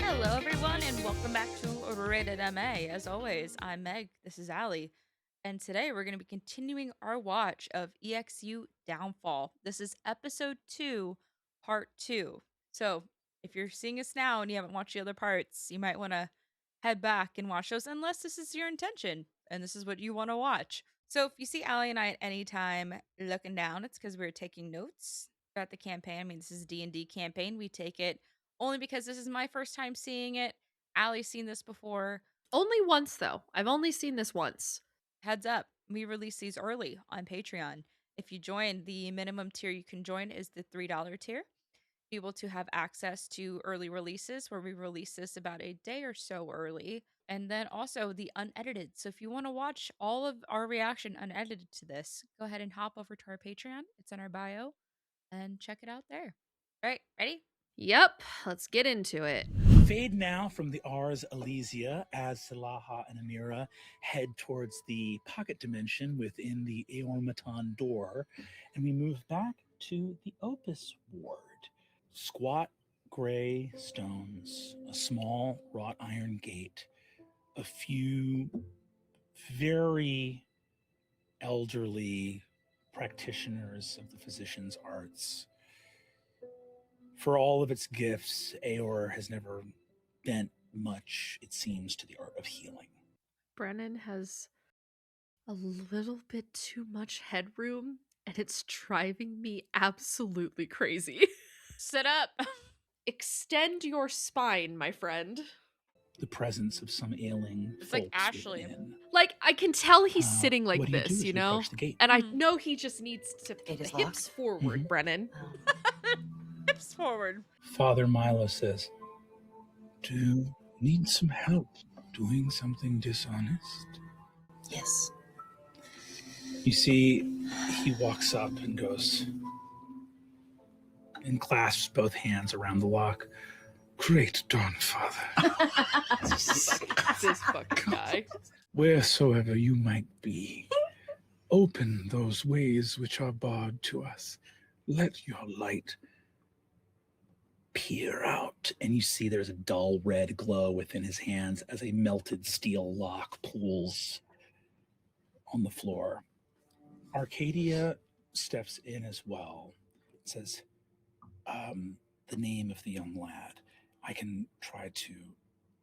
Hello, everyone, and welcome back to Overrated MA. As always, I'm Meg. This is Allie. And today we're going to be continuing our watch of EXU Downfall. This is episode 2, part 2. So if you're seeing us now and you haven't watched the other parts, you might want to head back and watch those unless this is your intention and this is what you want to watch. So if you see Allie and I at any time looking down, it's because we're taking notes about the campaign. I mean, this is D&D campaign. We take it only because this is my first time seeing it. Allie's seen this before. Only once, though. I've only seen this once. Heads up, we release these early on Patreon. If you join, the minimum tier you can join is the $3 tier. Be able to have access to early releases where we release this about a day or so early. And then also the unedited. So if you want to watch all of our reaction unedited to this, go ahead and hop over to our Patreon. It's in our bio and check it out there. All right, ready? Yep, let's get into it. Fade now from the Ars Elysia as Salaha and Amira head towards the pocket dimension within the Aeor door, and we move back to the Opus ward. Squat gray stones, a small wrought iron gate, a few very elderly practitioners of the physician's arts. For all of its gifts, Aeor has never bent much, it seems, to the art of healing. Brennan has a little bit too much headroom, and it's driving me absolutely crazy. Sit up. Extend your spine, my friend. The presence of some ailing It's like folks Ashley. within. Like, I can tell he's sitting like what do this, as you know? approach the gate? And I know he just needs to Gate is hips locked? forward, Mhm. Brennan. Hips forward. Father Milo says, "Do you need some help doing something dishonest?" Yes. You see, he walks up and goes and clasps both hands around the lock. "Great Dawn, Father. This fucking guy. Wheresoever you might be, open those ways which are barred to us. Let your light peer out." And you see there's a dull red glow within his hands as a melted steel lock pools on the floor. Arcadia steps in as well. Says, the name of the young lad. I can try to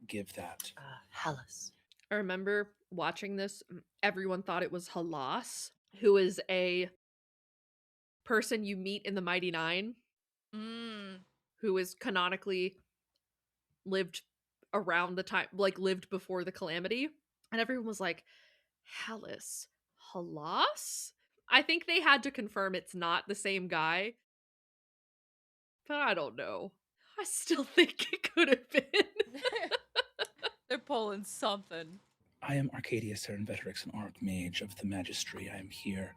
give that. Hallis. I remember watching this, everyone thought it was Halas, who is a person you meet in the Mighty Nine, who is canonically lived around the time, like lived before the calamity. And everyone was like, Hallis? Halas? I think they had to confirm it's not the same guy. But I don't know. I still think it could have been. They're pulling something. I am Arcadia Serenvetrix, an archmage of the Magistry. I am here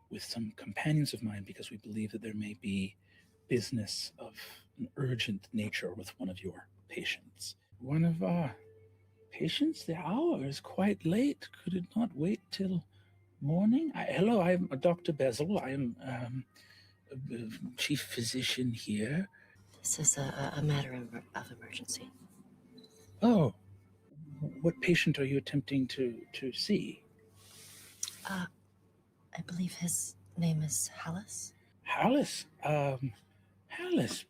with some companions of mine because we believe that there may be business of an urgent nature with one of your patients. One of our patients? The hour is quite late. Could it not wait till morning? Hello, I am Dr. Bezel. I am chief physician here. This is a matter of emergency. Oh, what patient are you attempting to see? I believe his name is Hallis. Hallis? Hallis.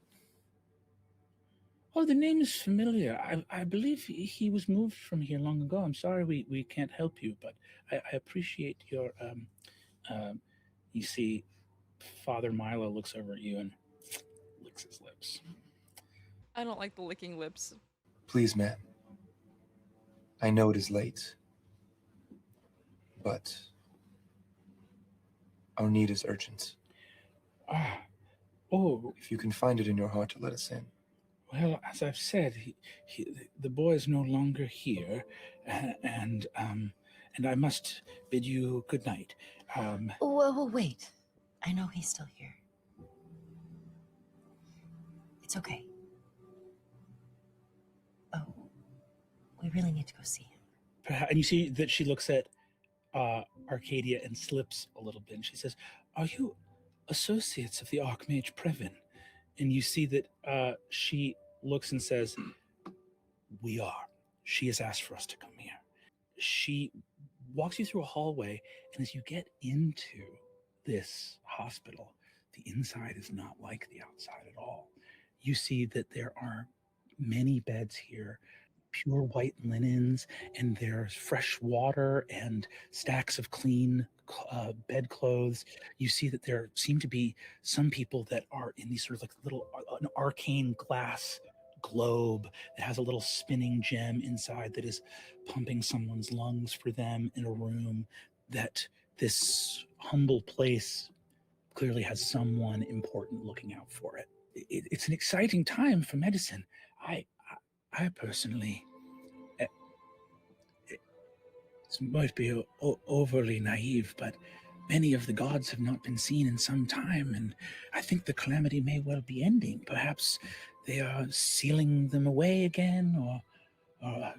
Oh, the name is familiar. I believe he was moved from here long ago. I'm sorry we can't help you, but I appreciate your, you see, Father Milo looks over at you and licks his lips. I don't like the licking lips. Please, man. I know it is late, but our need is urgent. Oh, If you can find it in your heart to let us in. well, as I've said, the boy is no longer here, and I must bid you good night. Well, wait. I know he's still here. It's okay. Oh, we really need to go see him. And you see that she looks at Arcadia and slips a little bit, and she says, "Are you associates of the Archmage Previn?" And you see that she looks and says, We are. She has asked for us to come here. She walks you through a hallway, and as you get into this hospital, the inside is not like the outside at all. You see that there are many beds here, pure white linens, and there's fresh water and stacks of clean bedclothes. You see that there seem to be some people that are in these sort of like little an arcane glass globe that has a little spinning gem inside that is pumping someone's lungs for them in a room that this humble place clearly has someone important looking out for it. It's an exciting time for medicine. I personally, it might be overly naive, but many of the gods have not been seen in some time, and I think the calamity may well be ending. Perhaps they are sealing them away again, or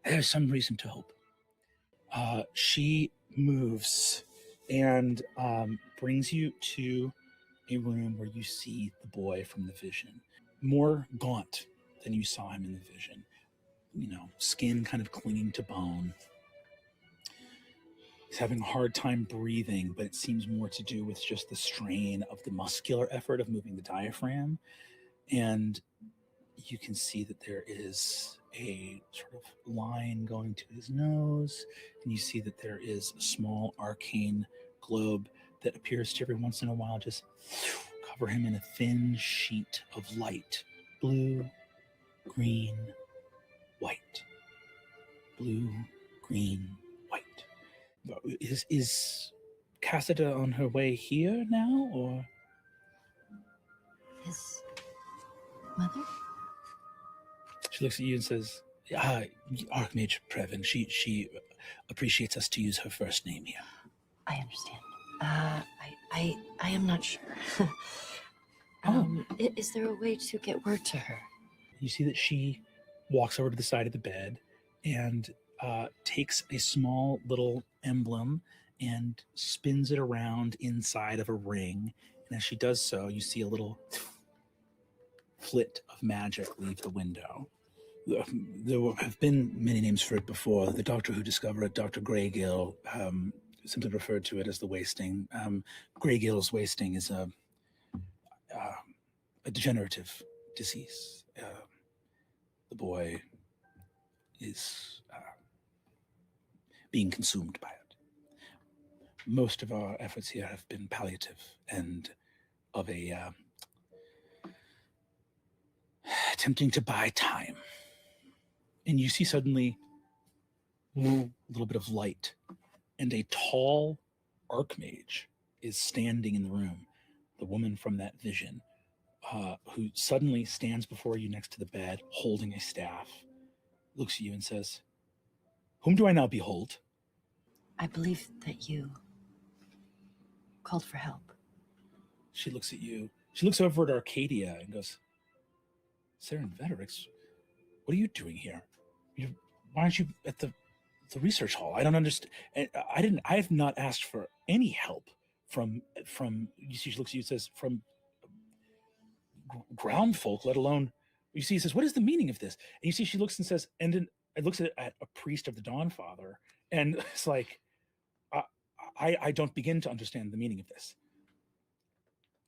there's some reason to hope. She moves and brings you to a room where you see the boy from the vision. More gaunt than you saw him in the vision. Skin kind of clinging to bone. He's having a hard time breathing, but it seems more to do with just the strain of the muscular effort of moving the diaphragm. And you can see that there is a sort of line going to his nose, and you see that there is a small arcane globe that appears to every once in a while just cover him in a thin sheet of light. Blue, green, white. Blue, green, white. Is Cassida on her way here now, or? His mother? She looks at you and says, Archmage Previn, she appreciates us to use her first name here. I understand. I am not sure. Is there a way to get word to her? You see that she walks over to the side of the bed and takes a small little emblem and spins it around inside of a ring. And as she does so, you see a little flit of magic leave the window. There have been many names for it before. The doctor who discovered it, Dr. Greygill, simply referred to it as the wasting. Greygill's wasting is a degenerative disease. The boy is being consumed by it. Most of our efforts here have been palliative and of a attempting to buy time. And you see suddenly a little bit of light, and a tall archmage is standing in the room, the woman from that vision, who suddenly stands before you next to the bed, holding a staff, looks at you and says, "Whom do I now behold?" I believe that you called for help. She looks at you. She looks over at Arcadia and goes, "Saren Veterix, what are you doing here? Why aren't you at the research hall? I don't understand. I have not asked for any help from." You see, she looks at you and says, "From ground folk, let alone." You see, he says, "What is the meaning of this?" And you see, she looks and says, and then it looks at a priest of the Dawn Father, and it's like, I don't begin to understand the meaning of this.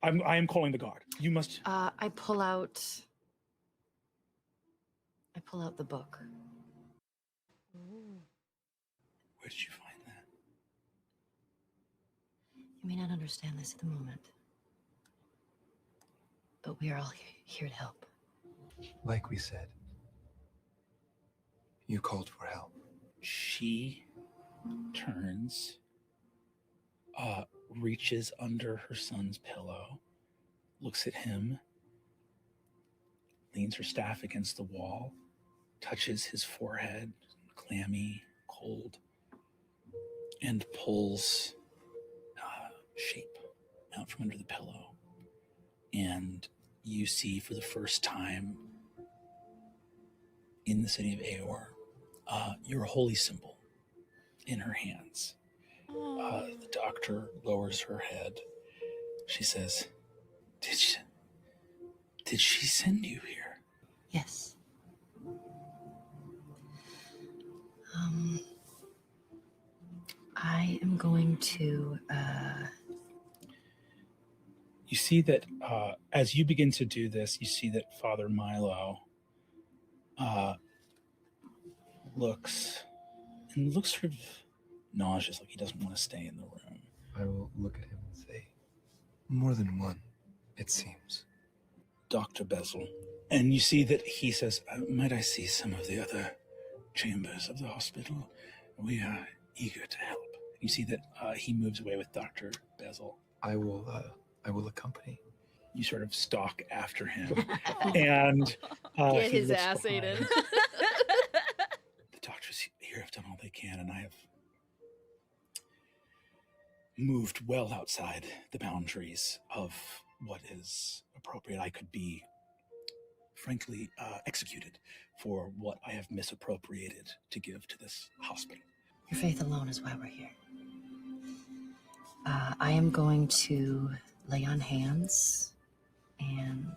I am calling the guard. You must. I pull out the book. Ooh. Where did you find that? You may not understand this at the moment, but we are all here to help. Like we said, you called for help. She turns, reaches under her son's pillow, looks at him, leans her staff against the wall, touches his forehead, clammy, cold, and pulls shape out from under the pillow. And you see for the first time in the city of Aeor, your holy symbol in her hands. The doctor lowers her head. She says, Did she send you here? Yes. I am going to. You see that as you begin to do this, you see that Father Milo looks sort of nauseous, like he doesn't want to stay in the room. I will look at him and say, more than one, it seems. Dr. Bezel. And you see that he says, might I see some of the other chambers of the hospital? We are eager to help. You see that he moves away with Dr. Bezel. I will accompany. You sort of stalk after him. And Get he his looks ass behind. ate in. The doctors here have done all they can, and I have moved well outside the boundaries of what is appropriate. I could be, frankly, executed for what I have misappropriated to give to this hospital. Your faith alone is why we're here. I am going to lay on hands and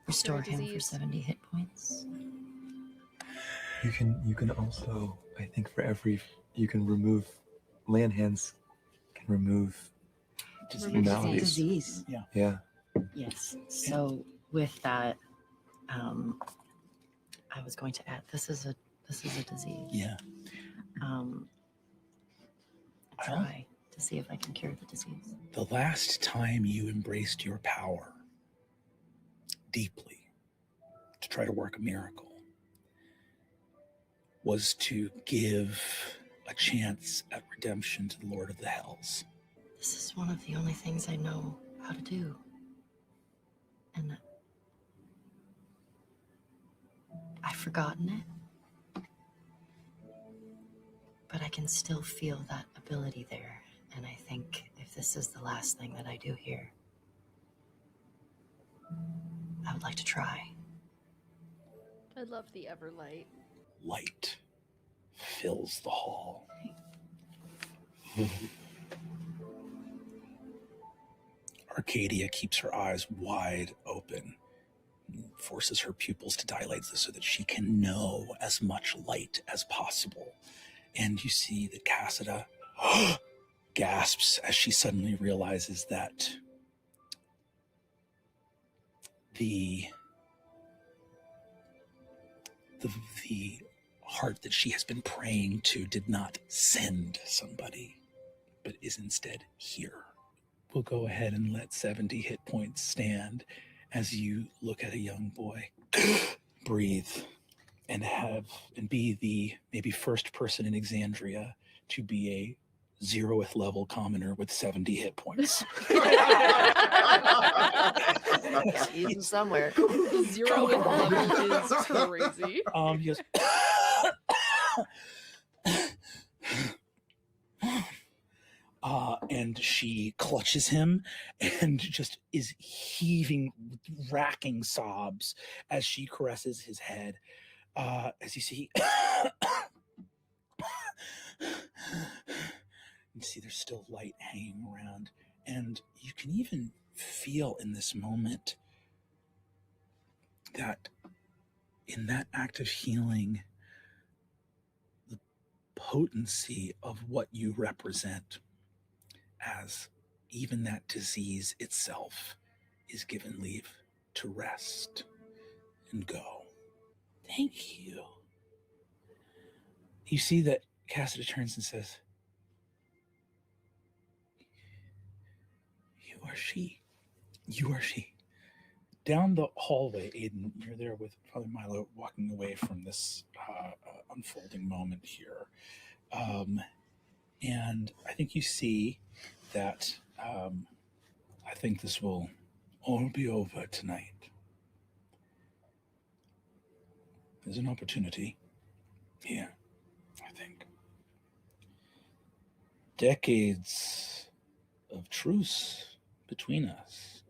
restore him for 70 hit points. You can also, I think, you can remove, lay on hands can remove maladies. Disease. Yeah. Yes. So with that, I was going to add, this is a disease. Yeah. Try to see if I can cure the disease. The last time you embraced your power deeply to try to work a miracle was to give a chance at redemption to the Lord of the Hells. This is one of the only things I know how to do. And I've forgotten it. But I can still feel that ability there. And I think if this is the last thing that I do here, I would like to try. I love the Everlight. Light fills the hall. Arcadia keeps her eyes wide open, forces her pupils to dilate so that she can know as much light as possible. And you see that Cassida gasps as she suddenly realizes that the heart that she has been praying to did not send somebody, but is instead here. We'll go ahead and let 70 hit points stand as you look at a young boy. Breathe and be the maybe first person in Exandria to be a 0th level commoner with 70 hit points. Use them somewhere. 0 with level is crazy. Yes. And she clutches him and just is heaving, racking sobs as she caresses his head. As you see, you see there's still light hanging around, and you can even feel in this moment that in that act of healing, the potency of what you represent, as even that disease itself is given leave to rest and go. Thank you. You see that Cassida turns and says, "You are she. You are she." Down the hallway, Aiden, you're there with Father Milo walking away from this unfolding moment here. And I think you see that I think this will all be over tonight. There's an opportunity here, I think. Decades of truce between us.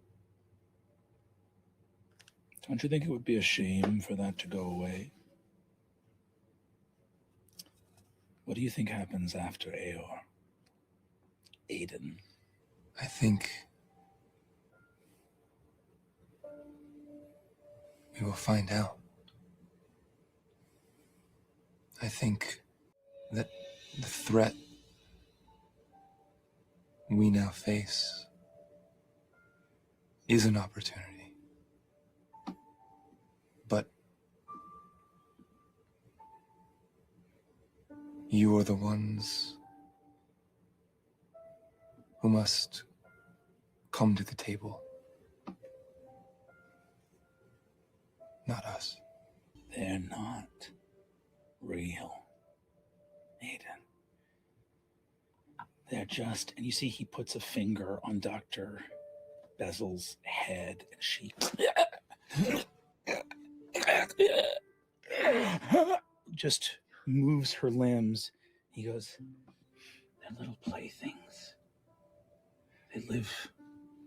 Don't you think it would be a shame for that to go away? What do you think happens after Aeor? Aiden. I think we will find out. think that the threat we now face is an opportunity. But you are the ones who must come to the table, not us. They're not real, Aiden. They're just, and you see he puts a finger on Dr. Bezel's head, and she just moves her limbs. He goes, they're little playthings. They live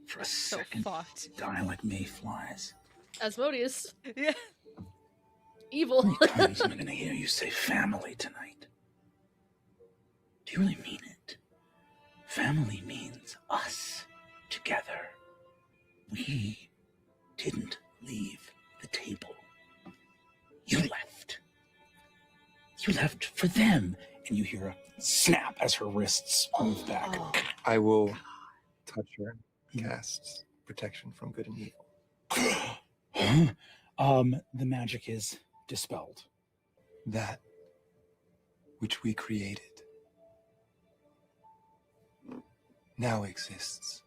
for a second, fucked. die like mayflies. Asmodeus. Yeah. Evil. How many times am I going to hear you say family tonight? Do you really mean it? Family means us together. We didn't leave the table. You left. You left for them. And you hear a snap as her wrists move back. I will touch her and cast protection from good and evil. The magic is dispelled. That which we created now exists.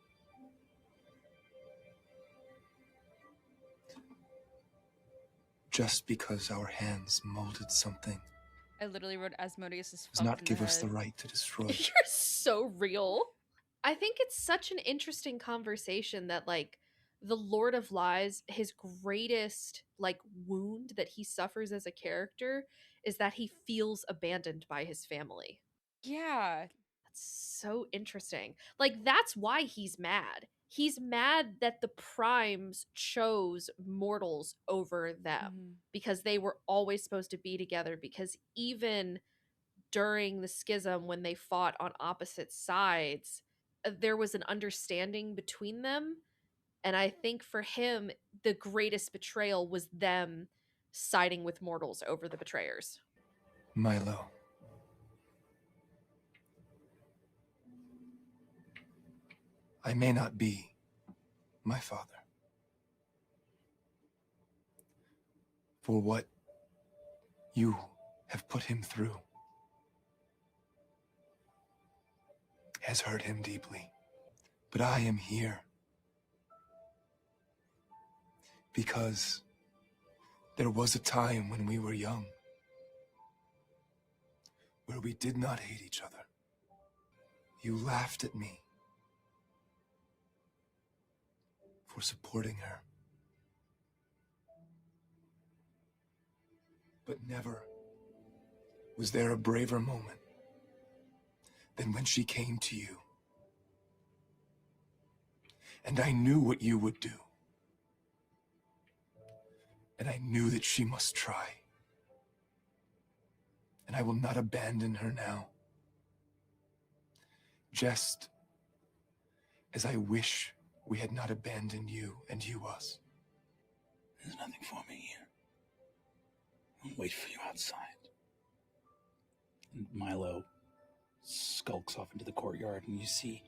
Just because our hands molded something I literally wrote Asmodeus is does fucked not in give the us the head. right to destroy. You're so real. I think it's such an interesting conversation that, like, the Lord of Lies, his greatest, like, wound that he suffers as a character is that he feels abandoned by his family. Yeah. That's so interesting. Like, that's why he's mad. He's mad that the primes chose mortals over them Mhm. because they were always supposed to be together, because even during the schism when they fought on opposite sides, there was an understanding between them. And I think for him, the greatest betrayal was them siding with mortals over the betrayers. Milo. I may not be my father. For what you have put him through has hurt him deeply. But I am here because there was a time when we were young where we did not hate each other. You laughed at me for supporting her. But never was there a braver moment than when she came to you. And I knew what you would do. And I knew that she must try. And I will not abandon her now. Just as I wish we had not abandoned you and you us. There's nothing for me here. I'll wait for you outside. And Milo skulks off into the courtyard, and you see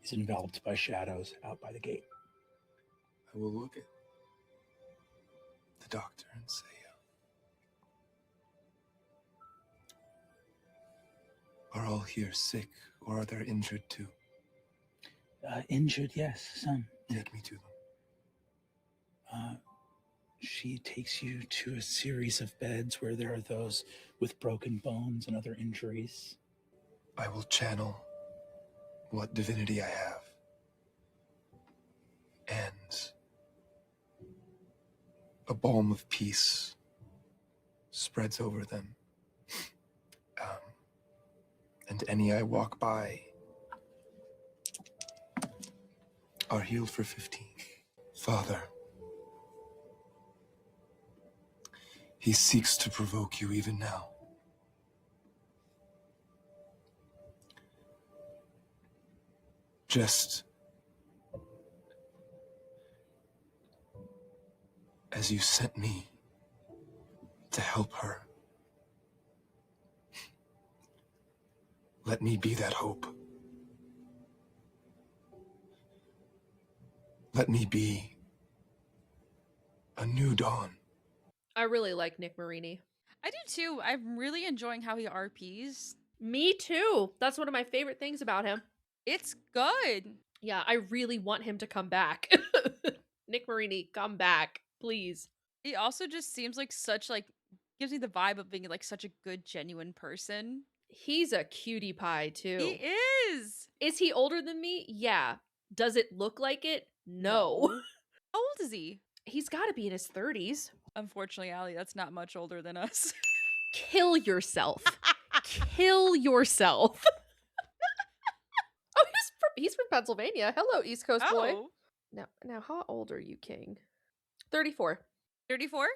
he's enveloped by shadows out by the gate. I will look at the doctor and say, are all here sick, or are there injured too? Injured, yes, some. Take me to them. She takes you to a series of beds where there are those with broken bones and other injuries. I will channel what divinity I have. And a balm of peace spreads over them. And any I walk by are healed for 15. Father, he seeks to provoke you even now. Just as you sent me to help her, Let me be that hope. Let me be a new dawn. I really like Nick Marini. I do too. I'm really enjoying how he RPs. Me too. That's one of my favorite things about him. It's good. Yeah, I really want him to come back. Nick Marini, come back, please. He also just seems like such like gives me the vibe of being like such a good, genuine person. He's a cutie pie too. He is. Is he older than me? Yeah. Does it look like it? No. How old is he? He's got to be in his 30s. Unfortunately, Allie, that's not much older than us. Kill yourself. Kill yourself. Oh, he's from Pennsylvania. Hello, East Coast boy. Oh. Now, how old are you, King? 34. 34?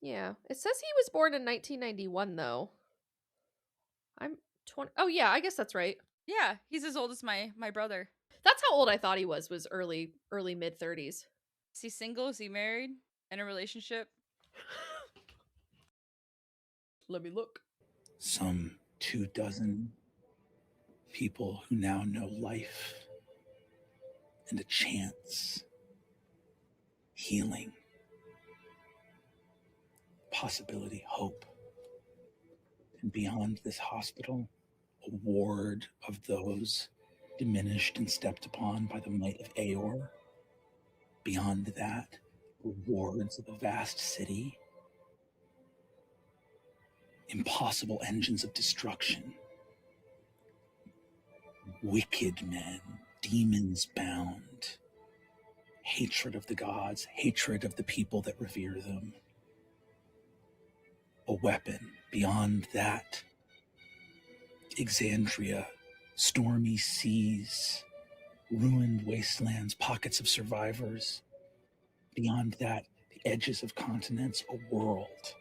Yeah. It says he was born in 1991, though. I'm 20. Oh, yeah, I guess that's right. Yeah, he's as old as my brother. That's how old I thought he was early mid 30s. Is he single? Is he married? In a relationship? Let me look. Some 24 people who now know life and a chance, healing, possibility, hope. And beyond this hospital, a ward of those diminished and stepped upon by the might of Aeor. Beyond that, wards of a vast city, impossible engines of destruction, wicked men, demons bound, hatred of the gods, hatred of the people that revere them. A weapon beyond that, Exandria, stormy seas, ruined wastelands, pockets of survivors. Beyond that, the edges of continents, a world.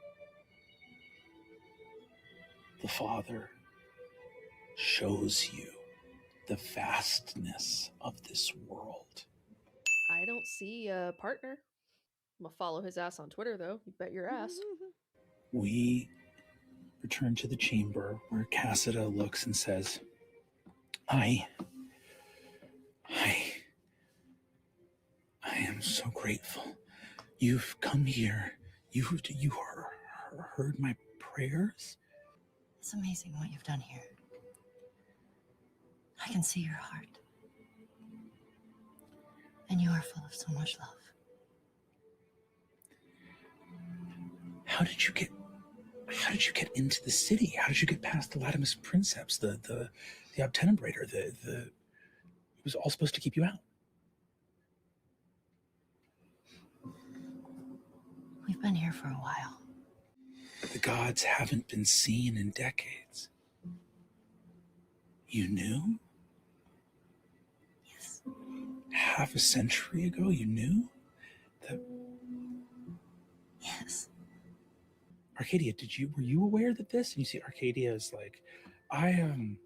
The Father shows you the vastness of this world. I don't see a partner. I'm gonna follow his ass on Twitter, though. You bet your ass. We return to the chamber where Cassida looks and says, I am so grateful. You've come here. You heard my prayers? It's amazing what you've done here. I can see your heart. And you are full of so much love. How did you get into the city? How did you get past the Latimus Princeps, the Obtenebrator, it was all supposed to keep you out? We've been here for a while. The gods haven't been seen in decades. You knew? Yes. Half a century ago, you knew? Yes. Arcadia, were you aware that this? And you see Arcadia is like, I'm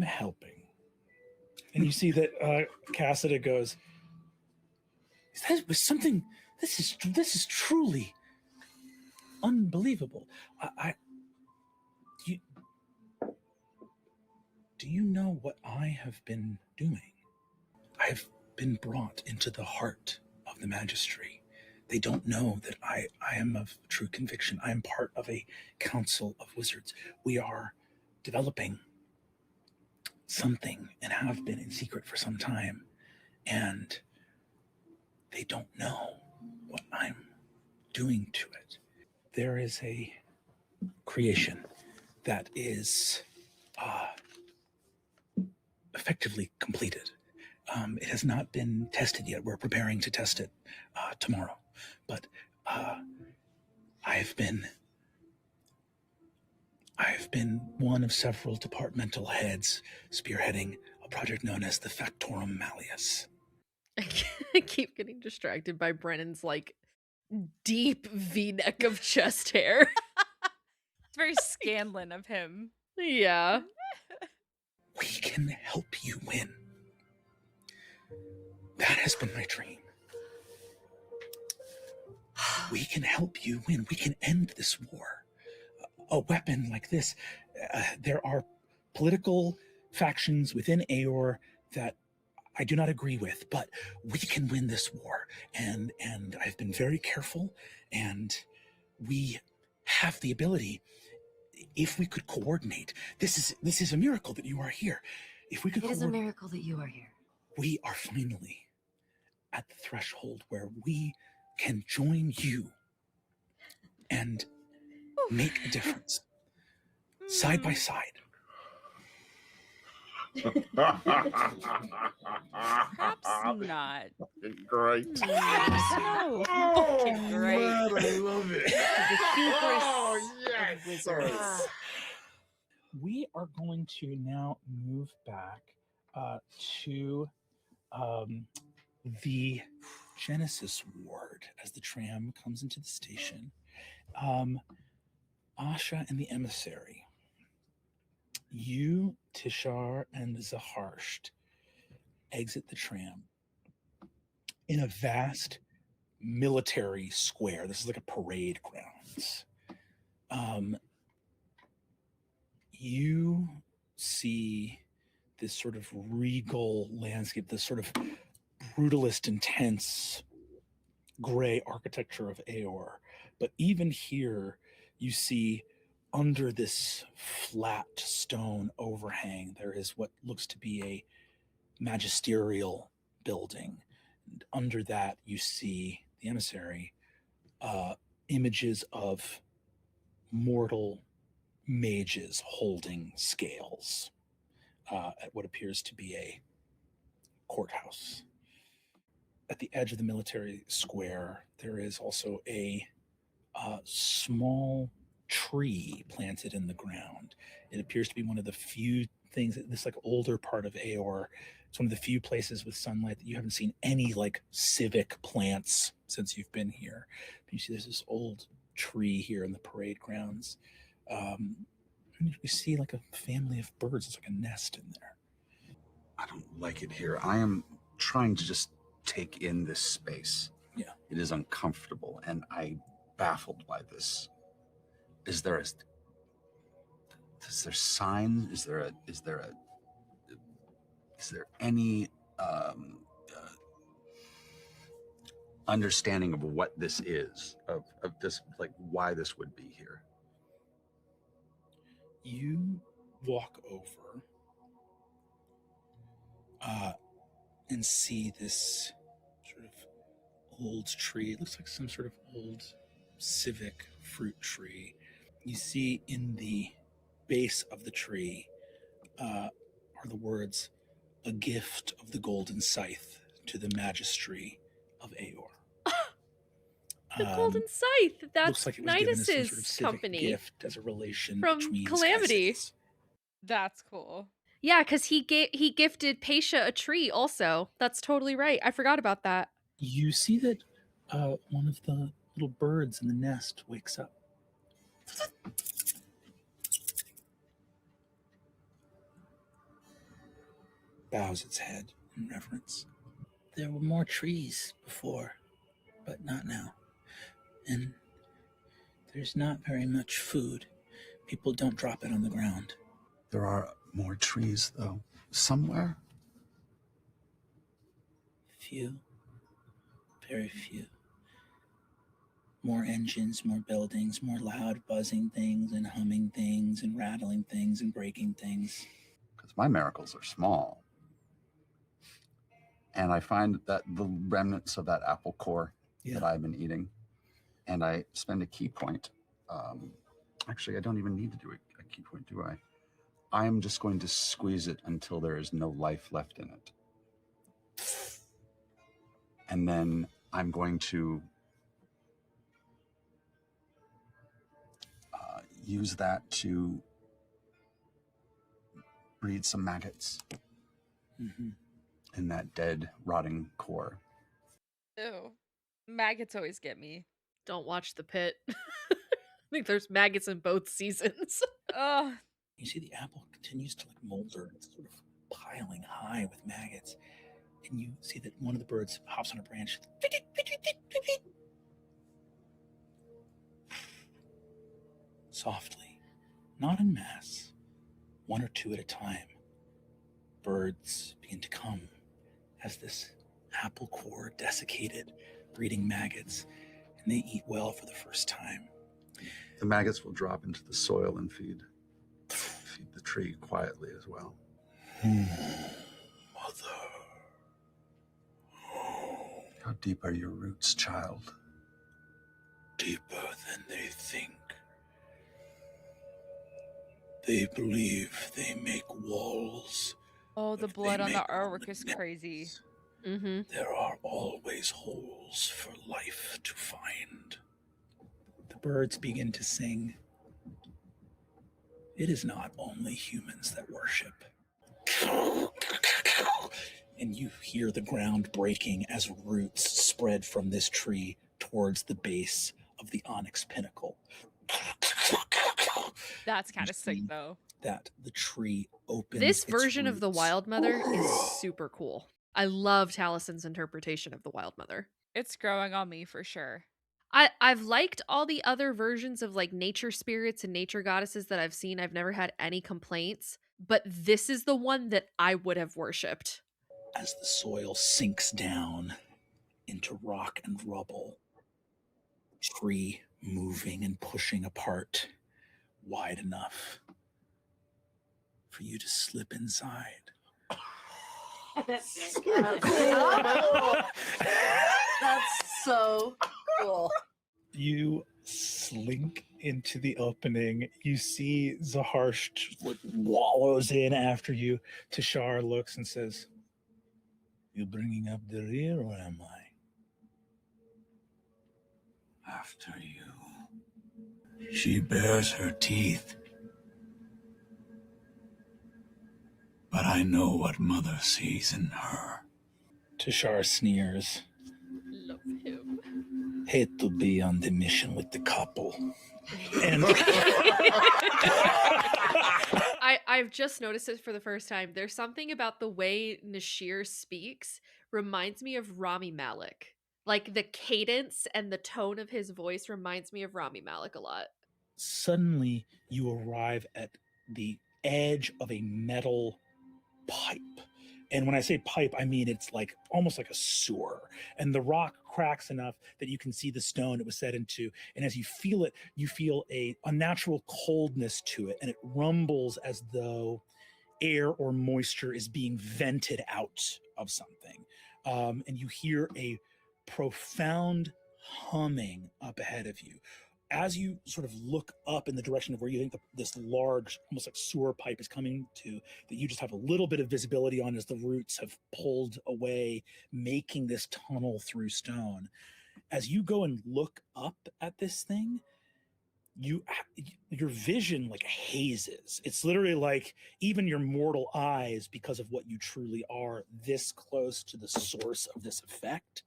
helping. And you see that Cassida goes, that was something, this is truly unbelievable. Do you know what I have been doing? I have been brought into the heart of the Magistry. They don't know that I am of true conviction. I am part of a council of wizards. We are developing something and have been in secret for some time. And they don't know what I'm doing to it. There is a creation that is effectively completed. It has not been tested yet. We're preparing to test it tomorrow. But I've been one of several departmental heads spearheading a project known as the Factorum Malleus. I keep getting distracted by Brennan's like deep V-neck of chest hair. It's very Scanlan of him. Yeah. We can help you win. That has been my dream. We can help you win. We can end this war. A weapon like this, there are political factions within Aeor that I do not agree with, but we can win this war. And I've been very careful, and we have the ability, if we could coordinate. This is a miracle that you are here. If we could It is a miracle that you are here. We are finally at the threshold where we can join you and make a difference side by side. Perhaps not. Great. No. Fucking great. Man, I love it. The hubris yes. of wizards. We are going to now move back to the Genesis ward as the tram comes into the station. Asha and the emissary. You, Tishar, and Zaharsht exit the tram in a vast military square. This is like a parade grounds. You see this sort of regal landscape, this sort of brutalist, intense gray architecture of Aeor. But even here, you see under this flat stone overhang, there is what looks to be a magisterial building. And under that, you see the emissary, images of mortal mages holding scales at what appears to be a courthouse. At the edge of the military square, there is also a small tree planted in the ground. It appears to be one of the few things, this like older part of Aeor, it's one of the few places with sunlight that you haven't seen any like civic plants since you've been here. But you see there's this old tree here in the parade grounds. And you see like a family of birds. It's like a nest in there. I don't like it here. I am trying to just take in this space. Yeah. It is uncomfortable, and I'm baffled by this. Is there sign? Is there any understanding of what this is, of this, like why this would be here? You walk over and see this sort of old tree. It looks like some sort of old civic fruit tree. You see in the base of the tree are the words, "A gift of the golden scythe to the magistry of Aeor." The Golden Scythe. That's looks like it was given as some Nidus's sort of civic company gift as a relation from between Calamity. Sky-Cithes. That's cool. Yeah, because he gifted Paisha a tree also. That's totally right. I forgot about that. You see that one of the little birds in the nest wakes up. Bows its head in reverence. There were more trees before, but not now. And there's not very much food. People don't drop it on the ground. There are more trees, though, somewhere. Few. Very few. More engines, more buildings, more loud buzzing things and humming things and rattling things and breaking things. Because my miracles are small. And I find that the remnants of that apple core that I've been eating, and I spend a key point. Actually, I don't even need to do a key point, do I? I am just going to squeeze it until there is no life left in it. And then I'm going to use that to breed some maggots in that dead, rotting core. Ew. Maggots always get me. Don't watch The Pit. I think there's maggots in both seasons. Oh. You see the apple continues to like molder. It's sort of piling high with maggots. And you see that one of the birds hops on a branch. Softly, not en masse, one or two at a time, birds begin to come as this apple core desiccated, breeding maggots, and they eat well for the first time. The maggots will drop into the soil and feed the tree quietly as well. Mother. How deep are your roots, child? Deeper than they think. They believe they make walls. Oh, the but blood they on the make artwork is walls. crazy. Mm-hmm. There are always holes for life to find. The birds begin to sing. It is not only humans that worship. And you hear the ground breaking as roots spread from this tree towards the base of the onyx pinnacle. That's kind of sick, though. That the tree opens. This its version of the roots. Wild Mother is super cool. I love Talison's interpretation of the Wild Mother. It's growing on me for sure. I've liked all the other versions of like nature spirits and nature goddesses that I've seen. I've never had any complaints, but this is the one that I would have worshipped. As the soil sinks down into rock and rubble, tree moving and pushing apart wide enough for you to slip inside. That's so cool. You slink into the opening. You see Zaharsh wallows in after you. Tashar looks and says, "You bringing up the rear, or am I?" "After you. She bares her teeth. But I know what Mother sees in her." Tashar sneers. Love him. "Hate to be on the mission with the couple." And I've just noticed it for the first time. There's something about the way Nashir speaks reminds me of Rami Malek. Like the cadence and the tone of his voice reminds me of Rami Malek a lot. Suddenly you arrive at the edge of a metal pipe. And when I say pipe, I mean it's like almost like a sewer. And the rock cracks enough that you can see the stone it was set into. And as you feel it, you feel a unnatural coldness to it. And it rumbles as though air or moisture is being vented out of something. And you hear a profound humming up ahead of you. As you sort of look up in the direction of where you think this large, almost like sewer pipe is coming to, that you just have a little bit of visibility on as the roots have pulled away, making this tunnel through stone. As you go and look up at this thing, your vision like hazes. It's literally like even your mortal eyes, because of what you truly are this close to the source of this effect,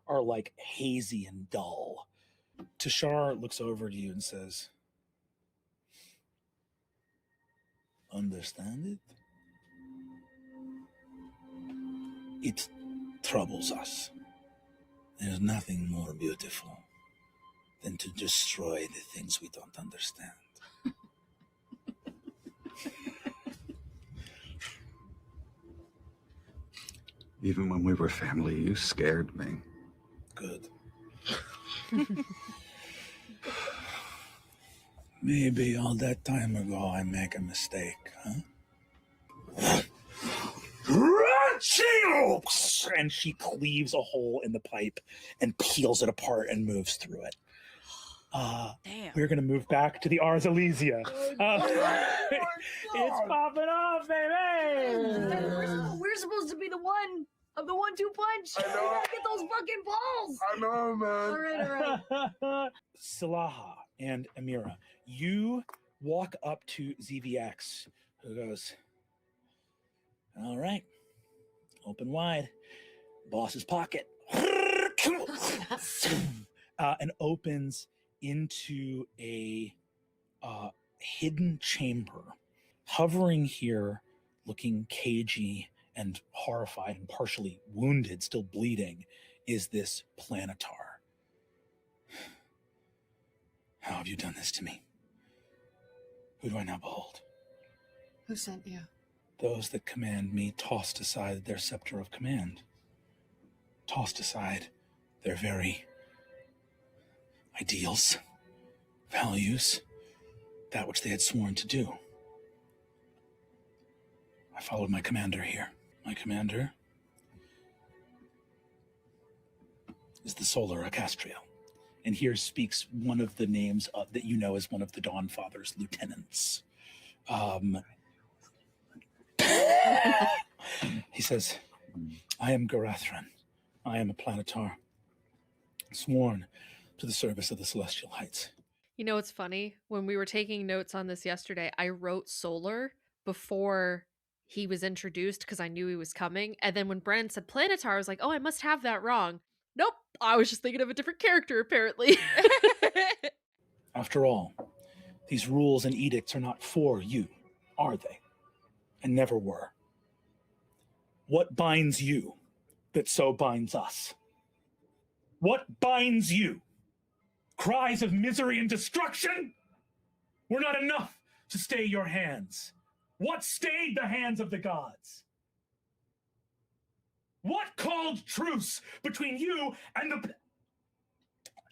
are like hazy and dull. Tashar looks over to you and says, "Understand it? It troubles us. There's nothing more beautiful than to destroy the things we don't understand." Even when we were family, you scared me. Good. Maybe all that time ago I make a mistake, huh? And she cleaves a hole in the pipe and peels it apart and moves through it. Damn. We're going to move back to the Ars Elysia. It's popping off, baby! We're supposed to be the one of the 1-2 punch. I know. We gotta get those fucking balls. I know, man. All right. Silaha and Amira, you walk up to ZVX, who goes, "All right, open wide, boss's pocket," and opens into a hidden chamber. Hovering here, looking cagey and horrified and partially wounded, still bleeding, is this planetar. "How have you done this to me? Who do I now behold?" Who sent you? Those that command me tossed aside their scepter of command. Tossed aside their very ideals, values, that which they had sworn to do. I followed my commander here. My commander is the Solar Acastriel. And here speaks one of the names that you know as one of the Dawnfather's lieutenants. He says, I am Garathran. I am a planetar, sworn to the service of the Celestial Heights. You know, it's funny. When we were taking notes on this yesterday, I wrote Solar before he was introduced because I knew he was coming. And then when Brennan said planetar, I was like, oh, I must have that wrong. Nope. I was just thinking of a different character, apparently. After all, these rules and edicts are not for you, are they? And never were. What binds you that so binds us? What binds you? Cries of misery and destruction were not enough to stay your hands. What stayed the hands of the gods? What called truce between you and the...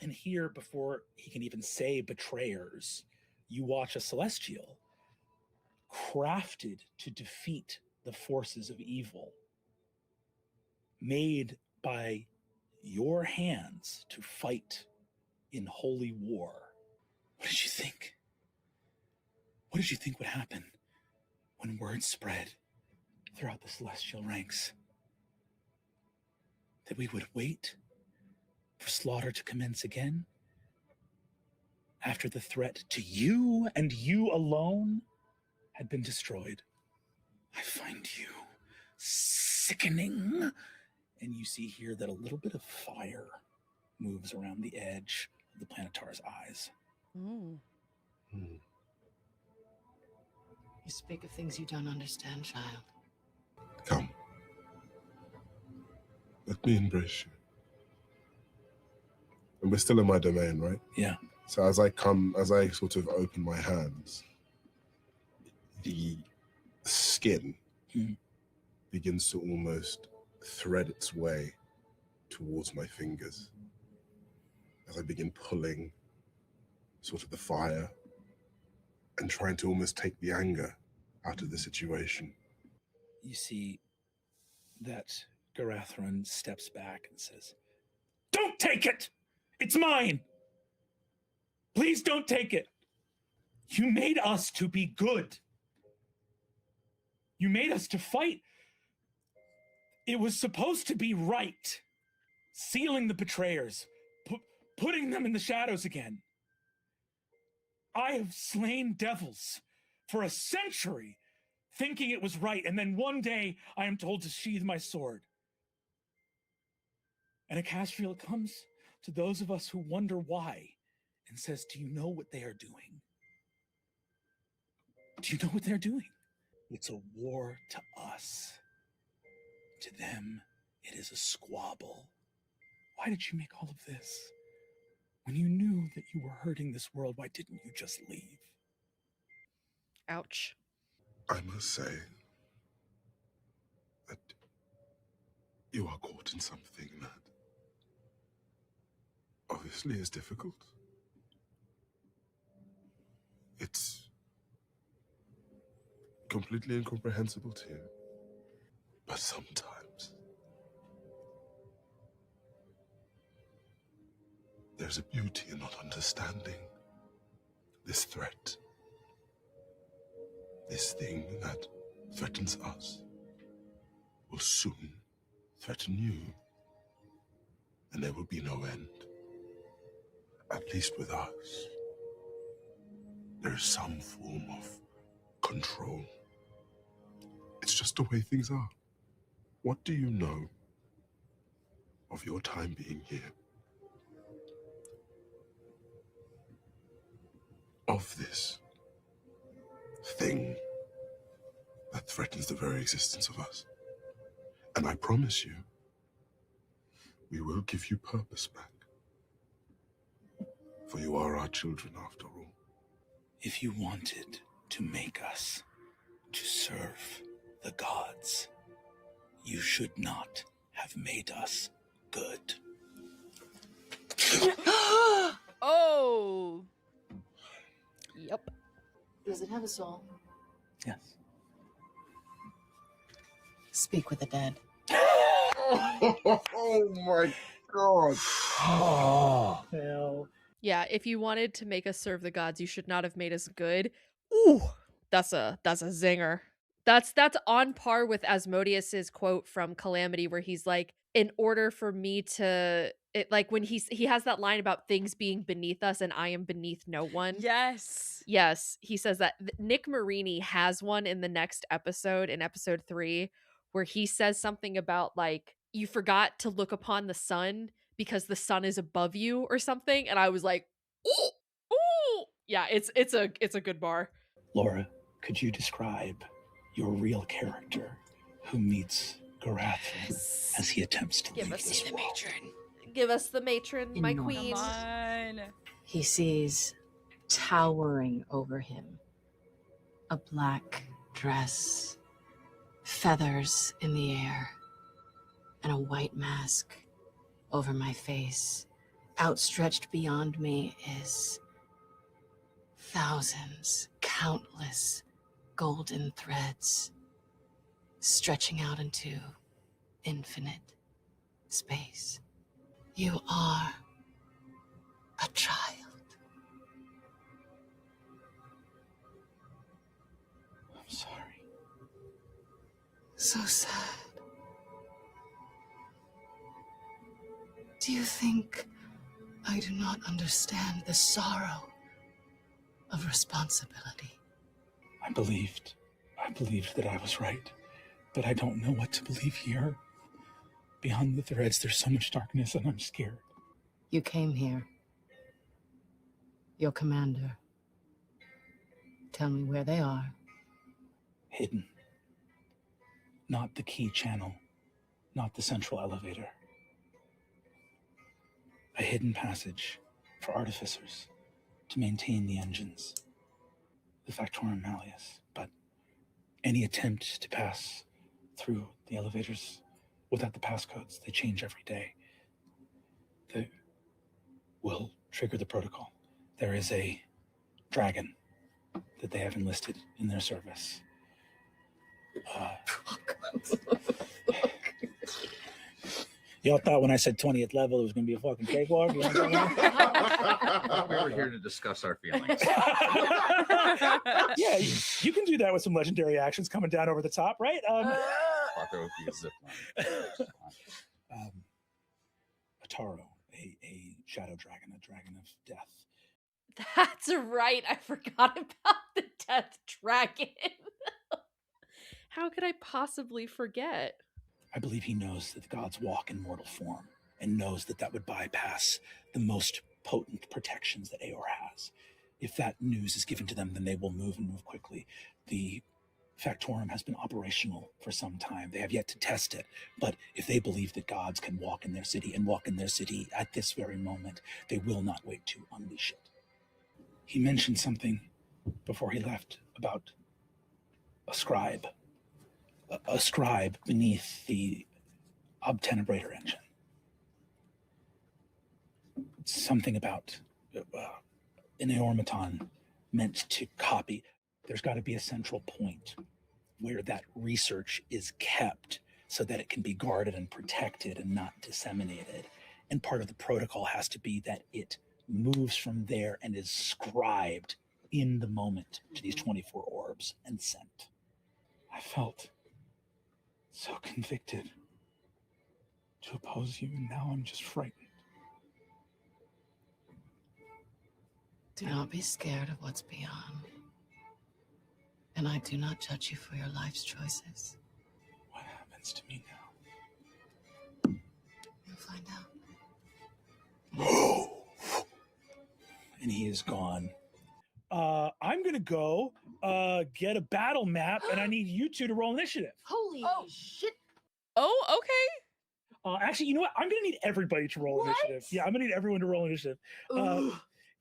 And here, before he can even say betrayers, you watch a celestial crafted to defeat the forces of evil, made by your hands to fight in holy war. What did you think? What did you think would happen when word spread throughout the celestial ranks? That we would wait for slaughter to commence again? After the threat to you and you alone had been destroyed? I find you sickening. And you see here that a little bit of fire moves around the edge of the planetar's eyes. You speak of things you don't understand, child. Come. Let me embrace you. And we're still in my domain, right? Yeah. So as I sort of open my hands, the skin begins to almost thread its way towards my fingers as I begin pulling sort of the fire and trying to almost take the anger out of the situation. You see that Garathran steps back and says, "Don't take it! It's mine! Please don't take it! You made us to be good. You made us to fight. It was supposed to be right. Sealing the betrayers, putting them in the shadows again. I have slain devils for a century, thinking it was right, and then one day I am told to sheathe my sword. And a Castriel comes to those of us who wonder why and says, do you know what they are doing? Do you know what they're doing? It's a war to us. To them, it is a squabble. Why did you make all of this? When you knew that you were hurting this world, why didn't you just leave? Ouch. I must say that you are caught in something that obviously is difficult. It's completely incomprehensible to you. But sometimes there's a beauty in not understanding this threat. This thing that threatens us will soon threaten you. And there will be no end. At least with us. There is some form of control. It's just the way things are. What do you know of your time being here? Of this thing that threatens the very existence of us. And I promise you, we will give you purpose back. For you are our children after all. If you wanted to make us to serve the gods. You should not have made us good. Oh. Yep. Does it have a soul? Yes. Speak with the dead. Oh my god. Oh, hell. Yeah, if you wanted to make us serve the gods, you should not have made us good. Ooh, that's a zinger. That's on par with Asmodeus's quote from Calamity, where he's like, in order for me to like when he has that line about things being beneath us and I am beneath no one. Yes. Yes, he says that. Nick Marini has one in the next episode, in episode 3, where he says something about like, you forgot to look upon the sun because the sun is above you or something, and I was like, ooh, ooh. Yeah, it's a good bar. Laura, could you describe your real character who meets Garathon as he attempts to Give leave us this the world? matron. Give us the matron, my Enormous. queen. Come on. He sees towering over him a black dress, feathers in the air, and a white mask over my face. Outstretched beyond me is thousands, countless golden threads stretching out into infinite space. You are a child. I'm sorry. So sad. Do you think I do not understand the sorrow of responsibility? I believed that I was right, but I don't know what to believe here. Beyond the threads, there's so much darkness and I'm scared. You came here. Your commander. Tell me where they are. Hidden. Not the key channel, not the central elevator. A hidden passage for artificers to maintain the engines, the Factorum Malleus, but any attempt to pass through the elevators without the passcodes, they change every day. They will trigger the protocol. There is a dragon that they have enlisted in their service. Y'all thought when I said 20th level it was going to be a fucking cakewalk? You know what I'm talking about? We were here to discuss our feelings. Yeah, you can do that with some legendary actions coming down over the top, right? Thought there would be a zip line. Ataro, a shadow dragon, a dragon of death. That's right. I forgot about the death dragon. How could I possibly forget? I believe he knows that the gods walk in mortal form and knows that that would bypass the most potent protections that Aeor has. If that news is given to them, then they will move and move quickly. The Factorum has been operational for some time. They have yet to test it, but if they believe that gods can walk in their city and walk in their city at this very moment, they will not wait to unleash it. He mentioned something before he left about a scribe. A scribe beneath the obtenebrator engine. Something about an Aeormaton meant to copy. There's got to be a central point where that research is kept so that it can be guarded and protected and not disseminated. And part of the protocol has to be that it moves from there and is scribed in the moment to these 24 orbs and sent. I felt so convicted to oppose you, and now I'm just frightened. Do not be scared of what's beyond. And I do not judge you for your life's choices. What happens to me now? You'll find out. And he is gone. I'm gonna go get a battle map, and I need you two to roll initiative. Holy shit. Oh, okay. Actually, you know what? I'm gonna need everybody to roll What? initiative. Yeah, I'm gonna need everyone to roll initiative.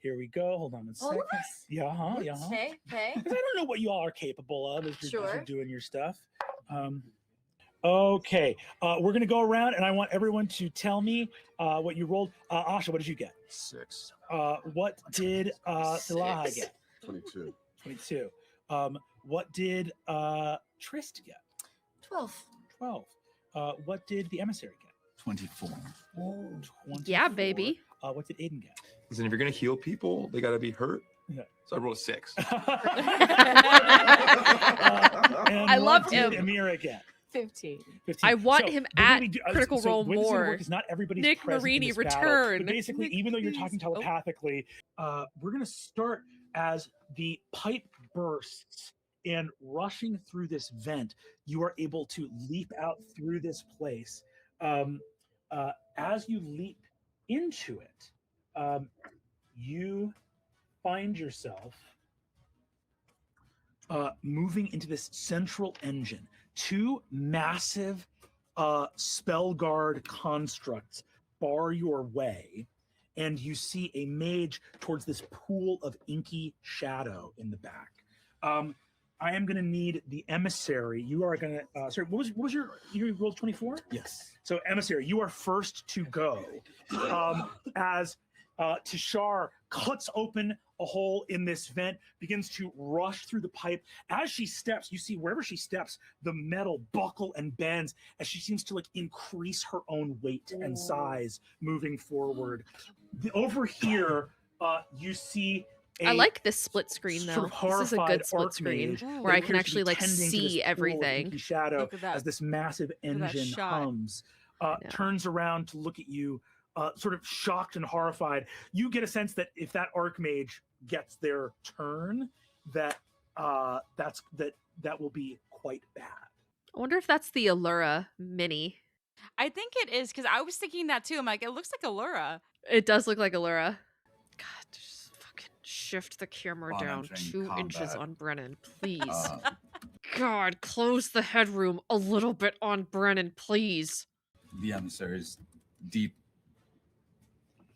Here we go. Hold on one All second. of us? Yeah, yeah. Okay. Because I don't know what you all are capable of as you're Sure. doing your stuff. Okay, we're gonna go around, and I want everyone to tell me what you rolled. Asha, what did you get? 6. What did Silaha 6. get? 22. 22. What did Trist get? 12. 12. What did the emissary get? 24. 24. Yeah, baby. What did Aiden get? Listen, if you're gonna heal people, they gotta be hurt. Yeah. So I rolled a 6. And I love what did him. Amira get? 15. 15. I want him the way at we do- Critical so Role the way this is gonna more. work is not everybody's Nick present in Marini, this battle, return. but basically, Nick, even though you're please. talking telepathically, we're going to start as the pipe bursts and rushing through this vent. You are able to leap out through this place. As you leap into it, you find yourself moving into this central engine. 2 massive spell guard constructs bar your way, and you see a mage towards this pool of inky shadow in the back. I am going to need the emissary. You are going to. Sorry, what was your? You rolled 24? Yes. So emissary, you are first to go. As Tishar cuts open a hole in this vent, begins to rush through the pipe. As she steps, you see wherever she steps, the metal buckle and bends as she seems to like increase her own weight and size moving forward. Over here, you see I like this split screen sort though. of This is a horrified good split screen archmage where that I can appears to actually be like tending to this see pool of everything. inky shadow Look at that. as this massive at that engine shot. hums. Yeah. Turns around to look at you, sort of shocked and horrified. You get a sense that if that archmage gets their turn, that that will be quite bad. I wonder if that's the Allura mini. I think it is because I was thinking that too. I'm like, it looks like Allura. It does look like Allura. God, just fucking shift the camera On down entering 2 inches combat. on Brennan, please. Uh, God, close the headroom a little bit on Brennan, please. the emissary's deep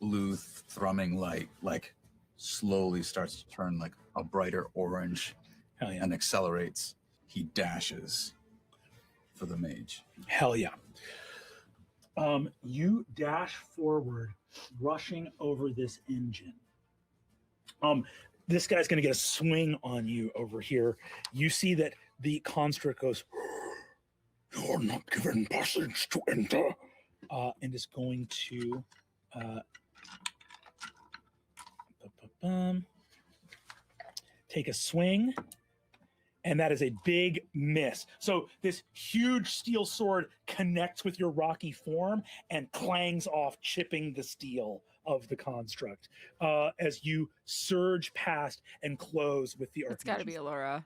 blue thrumming light like slowly starts to turn like a brighter orange Hell yeah. and accelerates. He dashes for the mage. Hell yeah. You dash forward, rushing over this engine. This guy's going to get a swing on you over here. You see that the construct goes, "You are not given passage to enter," and is going to take a swing. And that is a big miss. So this huge steel sword connects with your rocky form and clangs off, chipping the steel of the construct as you surge past and close with the It's got to be Allura.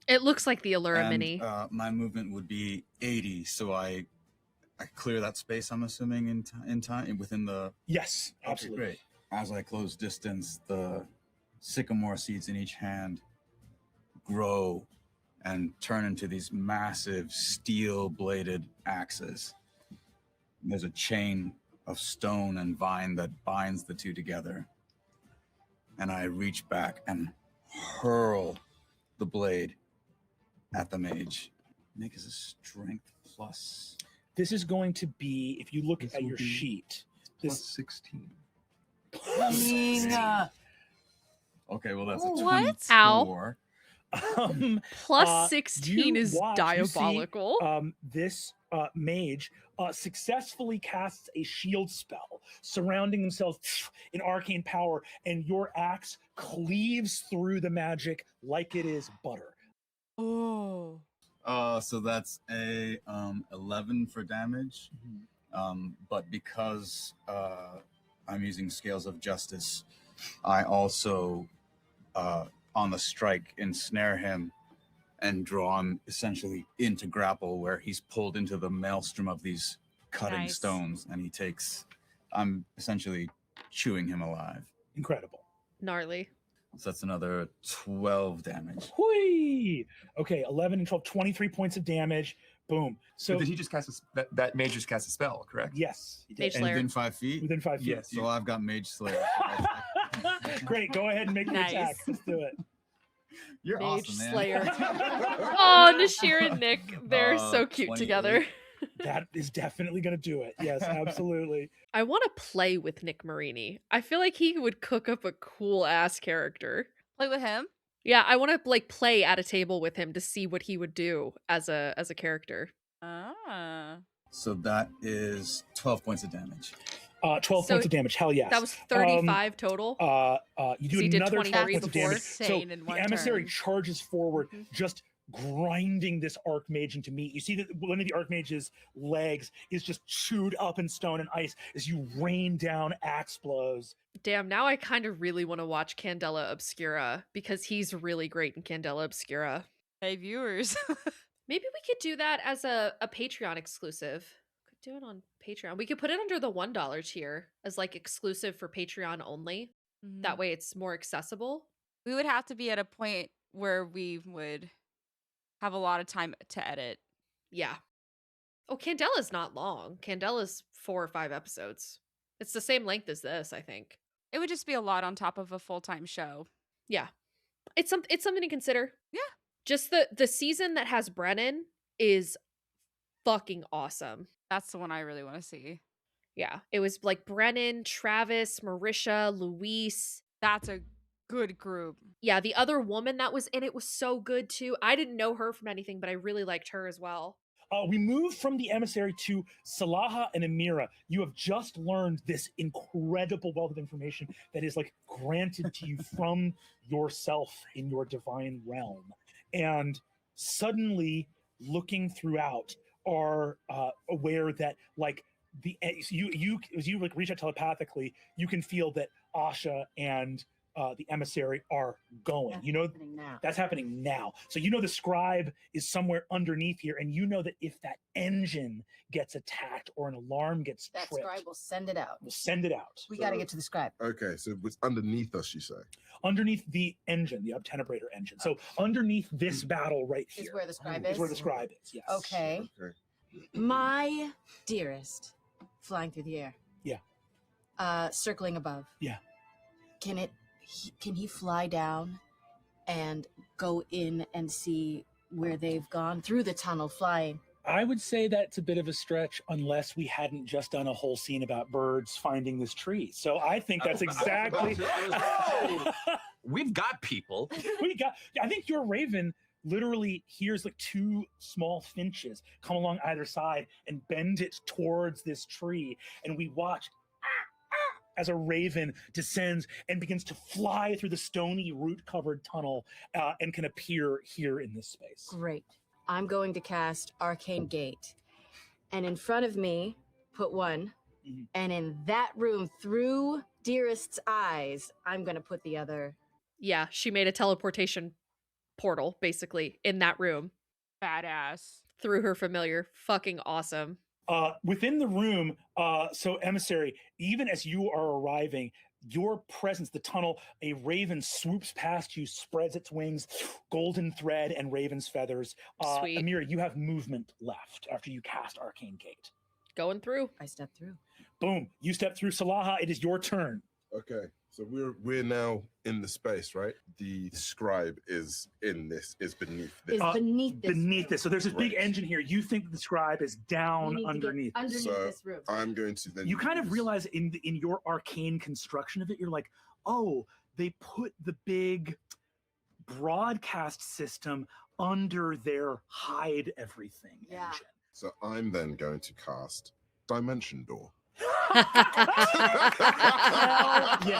It looks like the Allura And, mini. my movement would be 80, so I clear that space. I'm assuming in time within the. Yes, Okay, absolutely. great. As I close distance, the sycamore seeds in each hand grow and turn into these massive steel-bladed axes. There's a chain of stone and vine that binds the two together. And I reach back and hurl the blade at the mage. Make is a strength plus. This is going to be, if you look This at will your be sheet, Plus this 16. I mean, Okay, well that's a What? 24. Plus 16 you is watch, you see, diabolical. this mage successfully casts a shield spell, surrounding themselves in arcane power, and your axe cleaves through the magic like it is butter. Oh. So that's a 11 for damage. But because I'm using Scales of Justice, I also on the strike ensnare him and draw him essentially into grapple, where he's pulled into the maelstrom of these cutting Nice. stones, and I'm essentially chewing him alive. Incredible. Gnarly. So that's another 12 damage. Whee! Okay, 11 and 12, 23 points of damage. Boom. So So did he just cast that mage just cast a spell, correct? yes, he did. Mage And Slayer. within 5 feet? Within 5 feet. Yes. So I've got Mage Slayer. Great. Go ahead and make your attack. Let's do it. You're Mage awesome, man. Slayer. Oh, Nashir and Nick, they're so cute 28. together. That is definitely going to do it. Yes, absolutely. I want to play with Nick Marini. I feel like he would cook up a cool ass character. Play with him? Yeah, I want to like play at a table with him to see what he would do as a character. Ah. So that is 12 points of damage. 12 points of damage. Hell yes. That was 35 total. You do So you did another 12 23 points of before? damage. So Insane in the one emissary turn. charges forward, just grinding this archmage into meat. You see that one of the archmage's legs is just chewed up in stone and ice as you rain down axe blows. Damn, now I kind of really want to watch Candela Obscura because he's really great in Candela Obscura. Hey, viewers. Maybe we could do that as a Patreon exclusive. Could do it on Patreon. We could put it under the $1 tier as like exclusive for Patreon only. That way it's more accessible. We would have to be at a point where we would have a lot of time to edit. Yeah. Oh, Candela's not long. Candela's 4 or 5 episodes. It's the same length as this, I think. It would just be a lot on top of a full-time show. Yeah. It's something to consider. Yeah. Just the season that has Brennan is fucking awesome. That's the one I really want to see. Yeah. It was like Brennan, Travis, Marisha, Luis. That's a good group. Yeah, the other woman that was in it was so good too. I didn't know her from anything, but I really liked her as well. We move from the emissary to Salaha and Amira. You have just learned this incredible wealth of information that is like granted to you from yourself in your divine realm. And suddenly looking throughout are aware that like you as you like reach out telepathically, you can feel that Asha and the emissary are going. That's happening now. So you know the scribe is somewhere underneath here, and you know that if that engine gets attacked or an alarm gets That tripped, scribe will send it out. we'll send it out. We got to get to the scribe. Okay, so it's underneath us, you say? Underneath the engine, the obtenebrator engine. So underneath this battle right here Is where the scribe is is? where the scribe is. Yes. Okay. My dearest, flying through the air. Yeah. Circling above. Yeah. Can he fly down and go in and see where they've gone through the tunnel flying? I would say that's a bit of a stretch unless we hadn't just done a whole scene about birds finding this tree. So I think that's exactly... We've got people. I think your raven literally hears like 2 small finches come along either side and bend it towards this tree. And we watch as a raven descends and begins to fly through the stony root-covered tunnel and can appear here in this space. Great. I'm going to cast Arcane Gate. And in front of me, put 1. Mm-hmm. And in that room, through Dearest's eyes, I'm going to put the other. Yeah, she made a teleportation portal, basically, in that room. Badass. Through her familiar. Fucking awesome. Within the room, so emissary, even as you are arriving, your presence, the tunnel, a raven swoops past you, spreads its wings, golden thread and raven's feathers. Sweet. Amira, you have movement left after you cast Arcane Gate. Going through. I step through. Boom. You step through. Salaha, it is your turn. Okay, so we're now in the space, right? The scribe is beneath this. Beneath this. So there's this big engine here. You think that the scribe is down underneath. This room. I'm going to then. You kind of realize in your arcane construction of it, you're like, oh, they put the big broadcast system under their hide everything engine. So I'm then going to cast Dimension Door.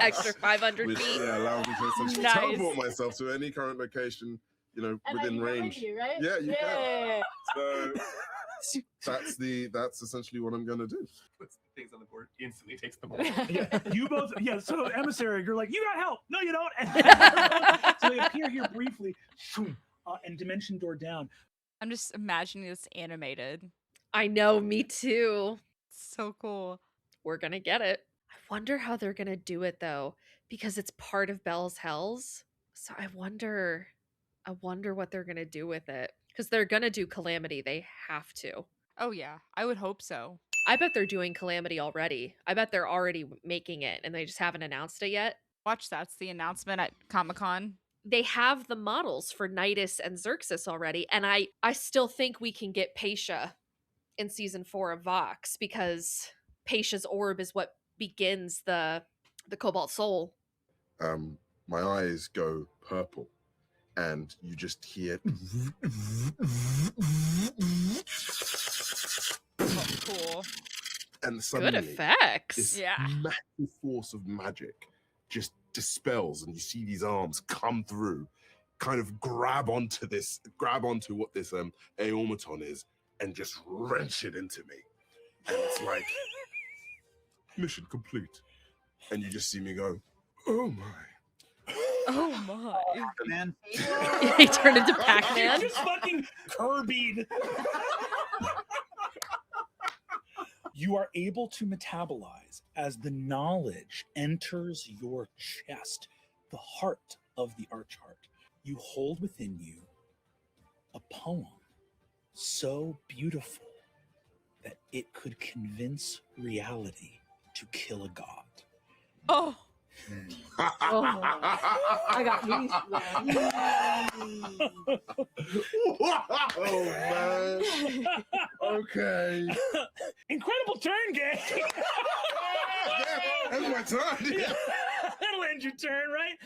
Extra 500 Which, feet. yeah, allows me to essentially teleport myself to any current location, within range. You, right? Yeah, you can. So that's essentially what I'm gonna do. Puts things on the board, instantly takes them all. You both, so emissary, you're like, you got help. No, you don't. So they appear here briefly, and Dimension Door down. I'm just imagining this animated. I know, me too. So cool. We're gonna get it. I wonder how they're gonna do it though, because it's part of Bell's Hells. So I wonder what they're gonna do with it. Because they're gonna do Calamity. They have to. Oh yeah, I would hope so. I bet they're doing Calamity already. I bet they're already making it and they just haven't announced it yet. Watch that's the announcement at Comic-Con. They have the models for Nidus and Xerxes already, and I still think we can get Paisha in season 4 of Vox, because Paisha's orb is what begins the Cobalt Soul. My eyes go purple, and you just hear. Oh, cool. And suddenly, Good effects. this Yeah. massive force of magic just dispels, and you see these arms come through, kind of grab onto what this Aeormaton is, and just wrench it into me. And it's like, mission complete. And you just see me go, oh my. Oh my. Man. He turned into Pac-Man. Just fucking Kirby'd. You are able to metabolize as the knowledge enters your chest, the heart of the Archheart. You hold within you a poem so beautiful that it could convince reality to kill a god. Oh. I got me. Oh man. Okay. Incredible turn, gang. That's my turn. Yeah. That'll end your turn, right?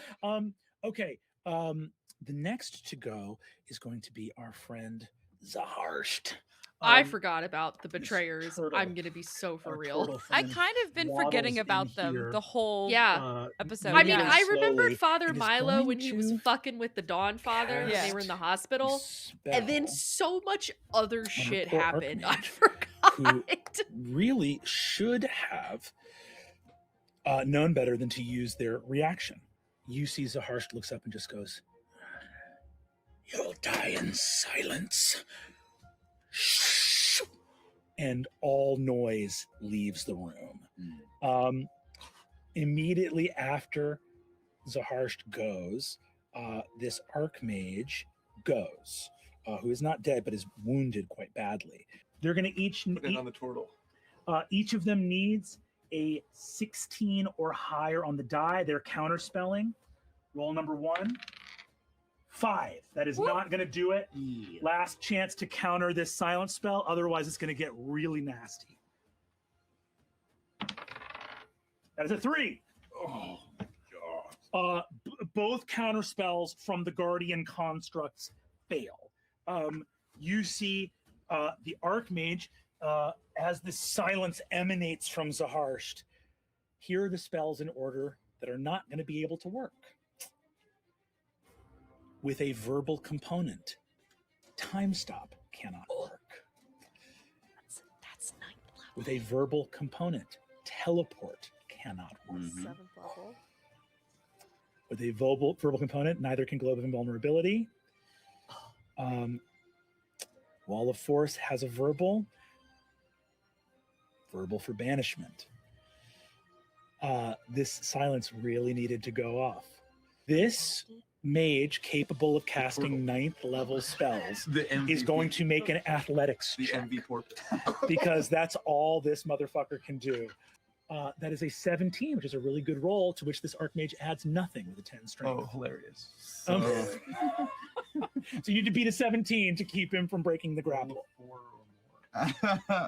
Okay. The next to go is going to be our friend Zaharsht. I forgot about the betrayers. turtle. I'm gonna be so for Our real. turtle I friend kind of been waddles forgetting in about them here. the whole episode. I mean, yeah. I remembered slowly, Father it is Milo going when he was to fucking with the Dawn Father and they were in the hospital. And then so much other shit poor happened. I Archmage, who forgot. really should have known better than to use their reaction. You see Zaharsht looks up and just goes, "You'll die in silence." Shh. And all noise leaves the room. Immediately after Zaharsht goes, this Archmage goes, who is not dead but is wounded quite badly. They're going to each Put it on the turtle. each of them needs a 16 or higher on the die. They're counterspelling. Roll number 1. 5. That is not going to do it. Yeah. Last chance to counter this silence spell. Otherwise, it's going to get really nasty. That is a 3. Oh my god. Both counter spells from the Guardian constructs fail. You see the Archmage, as the silence emanates from Zaharsht. Here are the spells in order that are not going to be able to work. With a verbal component, Time Stop cannot work. That's 9th level. With a verbal component, Teleport cannot work. 7th level. With a verbal component, neither can Globe of Invulnerability. Wall of Force has a verbal for banishment. This silence really needed to go off. This mage capable of casting 9th level spells is going to make an athletics check, because that's all this motherfucker can do. That is a 17, which is a really good roll, to which this Archmage adds nothing with a 10 strength. Oh, hilarious. So you need to beat a 17 to keep him from breaking the grapple.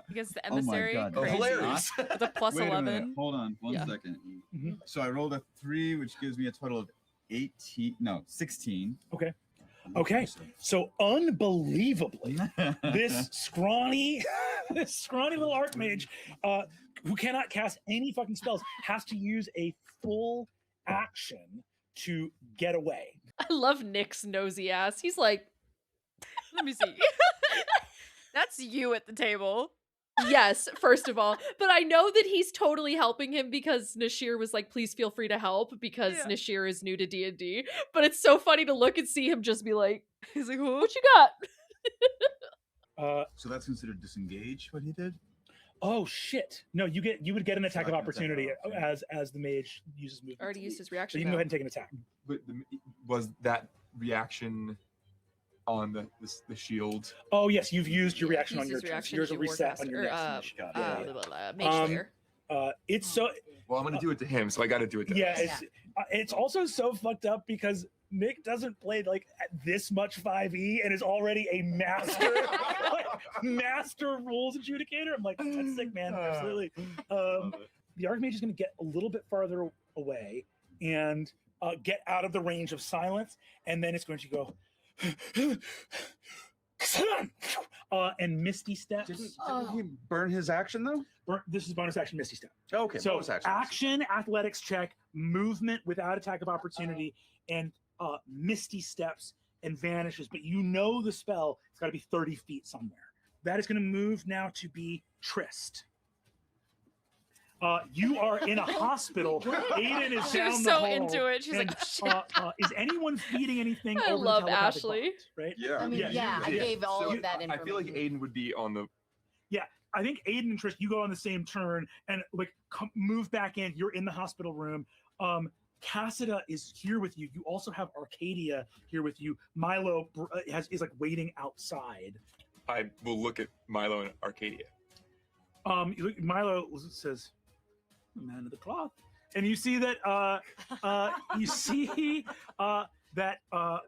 Because the Oh my emissary God, crazy. hilarious. With a plus Wait a 11. minute. Hold on one second. Mhm. So I rolled a 3, which gives me a total of 16. Okay, so unbelievably, this scrawny little Archmage, who cannot cast any fucking spells, has to use a full action to get away. I love Nick's nosy ass. He's like, Let me see. That's you at the table. yes, first of all. But I know that he's totally helping him because Nashir was like, please feel free to help, because Yeah. Nashir is new to D&D. But it's so funny to look and see him just be like, He's like, what you got? So that's considered disengage, what he did? Oh shit! No, you would get an attack of Attack of opportunity opportunity. as the mage uses movement. Already to used leave. his So reaction. you can now. go ahead and take an attack. But was that reaction on the shield? Oh yes, you've used your Yeah, reaction he's on your his turn. reaction Yours to a reset Warcaster, on your or, next. Got it. Yeah. Mage Slayer. It's so Well, I'm gonna do it to him, so I got to do it to yeah. us. It's It's also so fucked up because Nick doesn't play like this much 5e and is already a master, master rules adjudicator. I'm like, that's sick, man. Absolutely. The Archmage is going to get a little bit farther away and get out of the range of silence, and then it's going to go. And Misty steps. Didn't he burn his action though? This is bonus action Misty step. Okay, so bonus action, athletics check, movement without attack of opportunity, and Misty steps and vanishes. But you know the spell, it's got to be 30 feet somewhere. That is going to move now to be Trist. You are in a hospital. Aiden is down She's the so hall, into it. She's and, like, shit. is anyone feeding anything? I over love the telepathic Ashley. bond, right? Yeah. I mean, I gave all of that information. I feel like Aiden would be on the. Yeah, I think Aiden and Trish, you go on the same turn and like move back in. You're in the hospital room. Cassida is here with you. You also have Arcadia here with you. Milo is like waiting outside. I will look at Milo and Arcadia. Milo says, "Man of the cloth," and you see that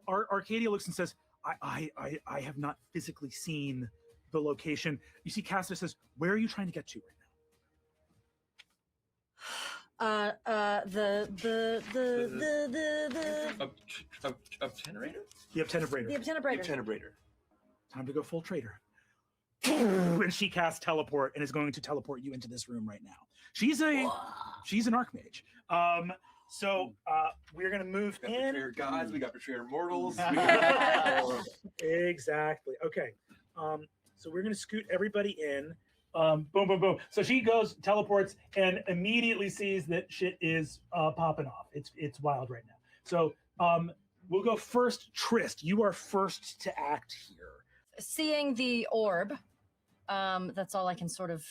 Arcadia looks and says, I have not physically seen the location." You see Cassida says, "Where are you trying to get to right now?" The Obtenerator? The Obtenebrator. The Obtenebrator. Obtenebrator. Time to go full traitor. And she casts teleport and is going to teleport you into this room right now. She's an Archmage. So we're gonna move We got in. Betrayer Gods, we got Betrayer Mortals. Exactly. Okay. So we're gonna scoot everybody in. Boom, boom, boom. So she goes, teleports, and immediately sees that shit is popping off. It's wild right now. So we'll go first. Trist, you are first to act here. Seeing the orb, that's all I can sort of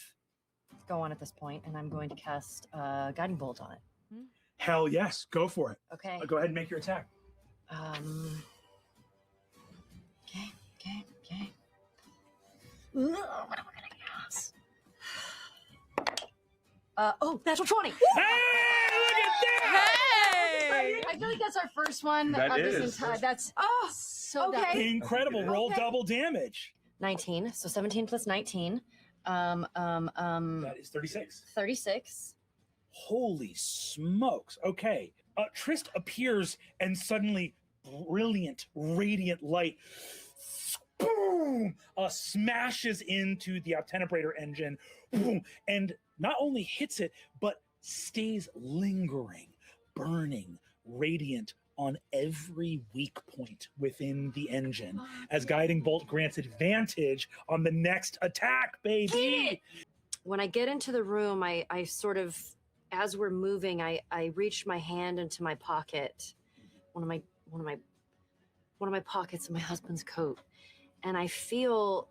go on at this point, and I'm going to cast Guiding Bolt on it. Hell yes, go for it. Okay. Go ahead and make your attack. Okay. What am I gonna cast? Natural 20. Hey, look at that! Hey! I feel like that's our first one. That this is. entire. That's so okay. Incredible. Roll double damage. 19. So 17 plus 19. That is 36. 36. Holy smokes. Okay. Trist appears and suddenly brilliant, radiant light boom, smashes into the Obtenebrator engine, boom, and not only hits it, but stays lingering, burning, radiant on every weak point within the engine, as Guiding Bolt grants advantage on the next attack, baby. When I get into the room, I sort of, as we're moving, I reach my hand into my pocket, one of my pockets of my husband's coat, and I feel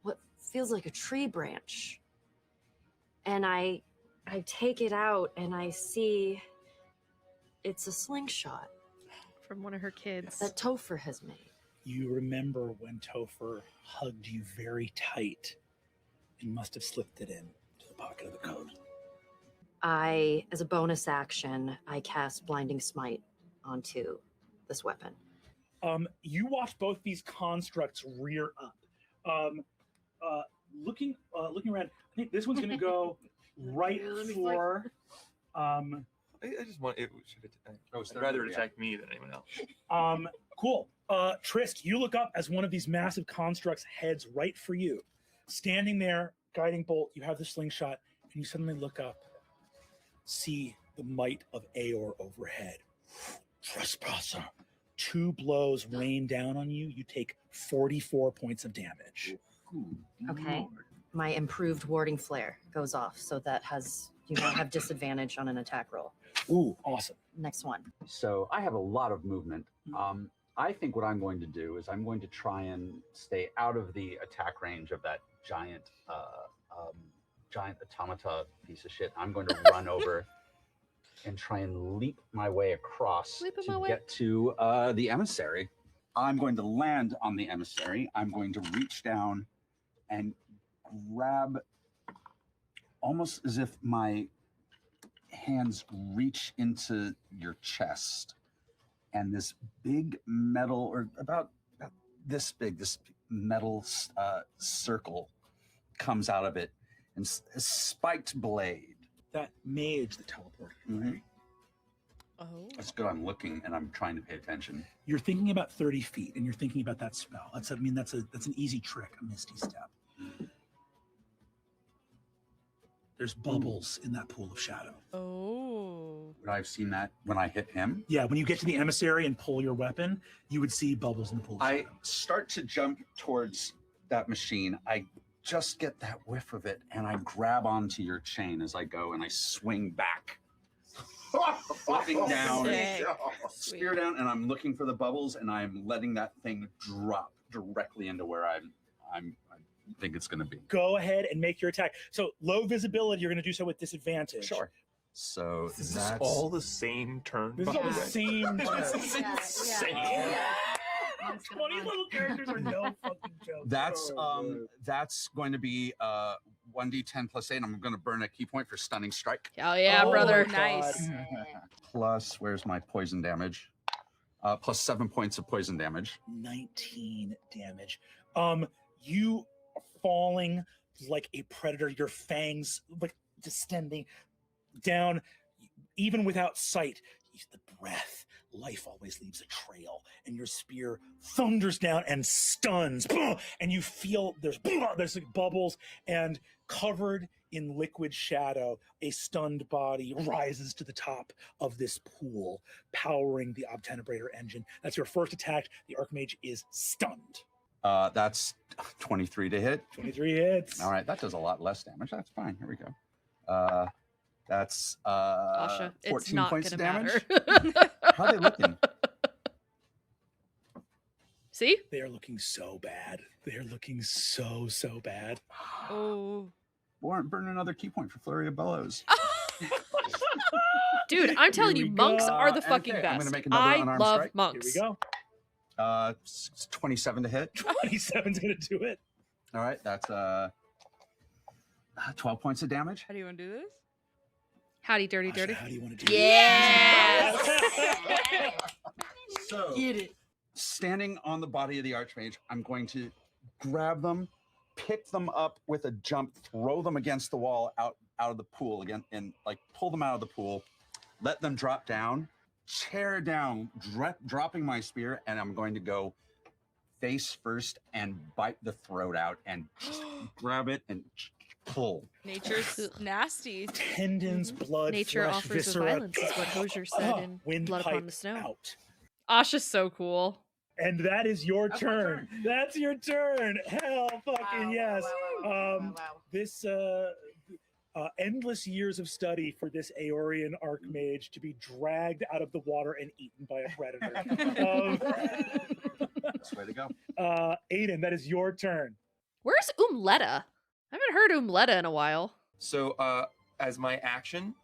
what feels like a tree branch, and I take it out and I see it's a slingshot From one of her kids. that Topher has made. You remember when Topher hugged you very tight and must have slipped it in to the pocket of the coat. As a bonus action, I cast Blinding Smite onto this weapon. You watch both these constructs rear up. Looking around, I think this one's going to go right for. I just want it. I'd rather it attack me than anyone else. Cool. Trist, you look up as one of these massive constructs heads right for you. Standing there, Guiding Bolt, you have the slingshot, and you suddenly look up, see the might of Aeor overhead. Trespasser. 2 blows rain down on you. You take 44 points of damage. Okay. My improved warding flare goes off, so that you now have disadvantage on an attack roll. Ooh, awesome. Next one. So I have a lot of movement. I think what I'm going to do is I'm going to try and stay out of the attack range of that giant automata piece of shit. I'm going to run over and try and leap my way across to get to the emissary. I'm going to land on the emissary. I'm going to reach down and grab, almost as if my hands reach into your chest, and this big metal, or about this big, this metal circle comes out of it, and a spiked blade. That mage that teleported, right? Oh. That's good. I'm looking and I'm trying to pay attention. You're thinking about 30 feet, and you're thinking about that spell. That's an easy trick, a misty step. There's bubbles in that pool of shadow. Oh. Would I have seen that when I hit him? Yeah, when you get to the emissary and pull your weapon, you would see bubbles in the pool of shadow. I start to jump towards that machine. I just get that whiff of it, and I grab onto your chain as I go, and I swing back. Flipping down, spear down, and I'm looking for the bubbles, and I'm letting that thing drop directly into where I think it's going to be. Go ahead and make your attack. So low visibility, you're going to do so with disadvantage. Sure. So This that's is all the same turn. This is all the same This turn. is insane. 20 little characters are no fucking joke. That's going to be 1d10 plus 8. And I'm going to burn a key point for stunning strike. Hell yeah, brother. Nice. Plus, where's my poison damage? Plus 7 points of poison damage. 19 damage. You are falling like a predator, your fangs like distending down, even without sight. The breath, life always leaves a trail, and your spear thunders down and stuns, and you feel there's like bubbles, and covered in liquid shadow, a stunned body rises to the top of this pool, powering the Obtenebrator engine. That's your first attack. The Archmage is stunned. That's 23 to hit. 23 hits. All right, that does a lot less damage. That's fine. Here we go. That's Asha, 14 it's not points of gonna damage. matter. How are they looking? See? They are looking so bad. They are looking so bad. Oh. Burn another key point for Flurry of Bellows. Dude, I'm telling Here you, we monks go. are the fucking Okay, I'm best. gonna make another I unarmed love strike. monks. Here we go. 27 to hit. 27's gonna do it. All right, that's 12 points of damage. How do you want to do this? Howdy, dirty, Asha, dirty. how do you want to do Yes! So, standing on the body of the Archmage, I'm going to grab them, pick them up with a jump, throw them against the wall out of the pool again, and like pull them out of the pool, let them drop down, chair down, dropping my spear, and I'm going to go face first and bite the throat out and just grab it and pull. Nature's nasty. Tendons, blood, Nature flesh, offers viscera. of violence is what Hosier said in Blood Upon Windpipe the Snow. out. Asha's so cool. And that is your turn. That's your turn. Hell fucking yes. This endless years of study for this Aeorian Archmage to be dragged out of the water and eaten by a predator. That's the way to go. Aiden, that is your turn. Where's Umletta? I haven't heard Umletta in a while. So, as my action,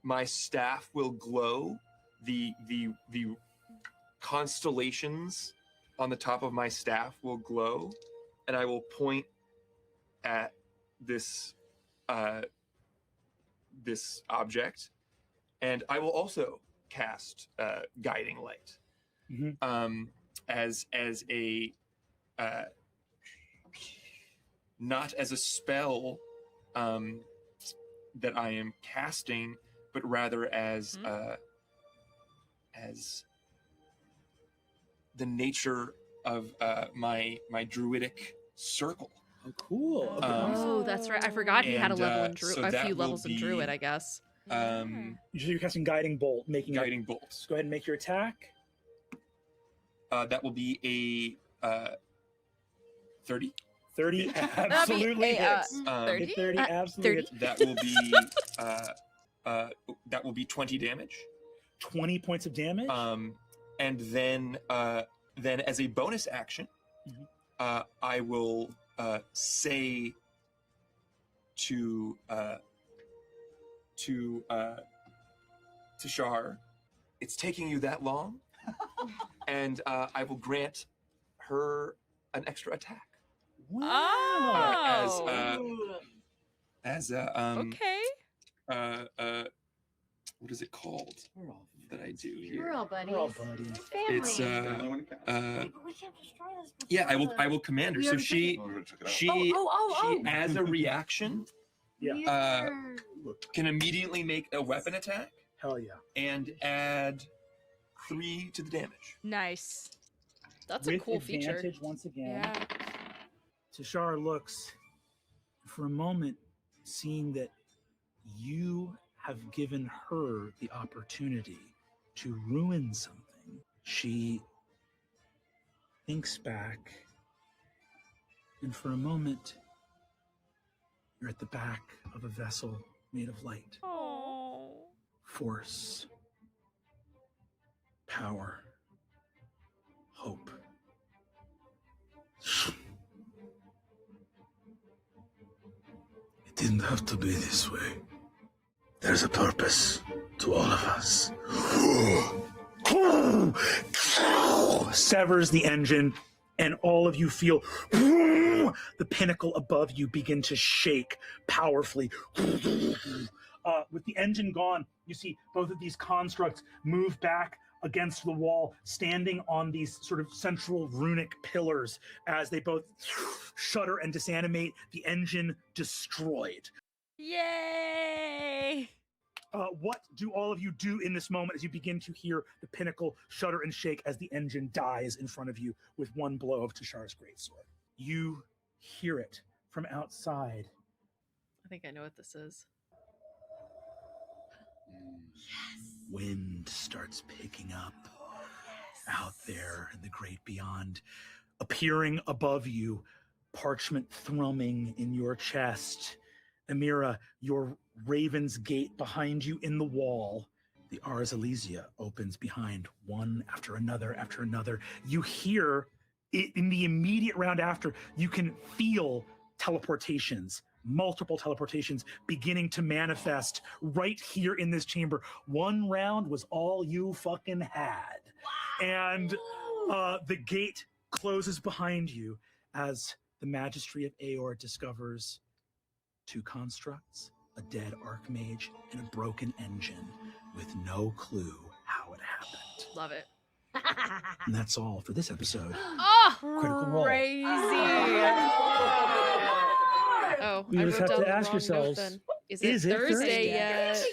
my staff will glow. The constellations on the top of my staff will glow, and I will point at this this object, and I will also cast guiding light. Mm-hmm. As a not as a spell that I am casting, but rather as the nature of my druidic circle. Oh, cool. Okay. Oh, that's right. I forgot he had a And, level in Druid, so a that few will levels in be, Druid, I guess. You're casting Guiding Bolt, making Guiding bolts. Go ahead and make your attack. That will be a 30. 30 absolutely hits. 30? 30 absolutely 30? hits. That will be 20 damage. 20 points of damage. And then as a bonus action, I will say to Shar, it's taking you that long, and I will grant her an extra attack. Oh. As okay. what is it called that I do here? We're all buddies. We're all buddies. Family. It's We can't destroy this. yeah, I will command her. We So already she as a reaction can immediately make a weapon attack. Hell yeah. And add 3 to the damage. Nice. That's a cool feature. Advantage once again. Yeah. Tashara looks for a moment, seeing that you have given her the opportunity to ruin something. She thinks back, and for a moment, you're at the back of a vessel made of light. Oh. Force, power, hope. It didn't have to be this way. There's a purpose to all of us. Severs the engine, and all of you feel the pinnacle above you begin to shake powerfully. With the engine gone, you see both of these constructs move back against the wall, standing on these sort of central runic pillars as they both shudder and disanimate, the engine destroyed. Yay! What do all of you do in this moment as you begin to hear the pinnacle shudder and shake as the engine dies in front of you with one blow of Tashara's greatsword? You hear it from outside. I think I know what this is. Wind starts picking up out there in the great beyond. Appearing above you, parchment thrumming in your chest. Amira, your Raven's Gate behind you in the wall. The Ars Elysia opens behind, one after another after another. You hear it in the immediate round after, you can feel teleportations, multiple teleportations beginning to manifest right here in this chamber. One round was all you fucking had. And the gate closes behind you as the Magistry of Aeor discovers 2 constructs, a dead archmage, and a broken engine with no clue how it happened. Love it. And that's all for this episode. Oh, Critical Role. Crazy. Oh, You I just wrote have down to the ask wrong yourselves, note then. is it Thursday yet?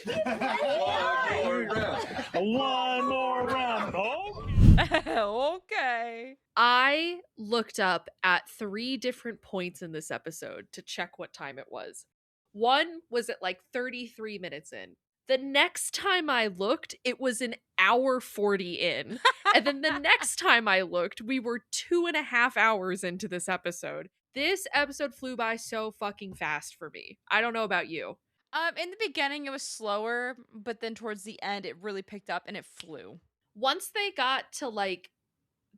One more round. Oh. Okay. I looked up at 3 different points in this episode to check what time it was. One was at like 33 minutes in. The next time I looked, it was an hour 40 in. And then the next time I looked, we were 2.5 hours into this episode. This episode flew by so fucking fast for me. I don't know about you. In the beginning it was slower, but then towards the end it really picked up and it flew. Once they got to like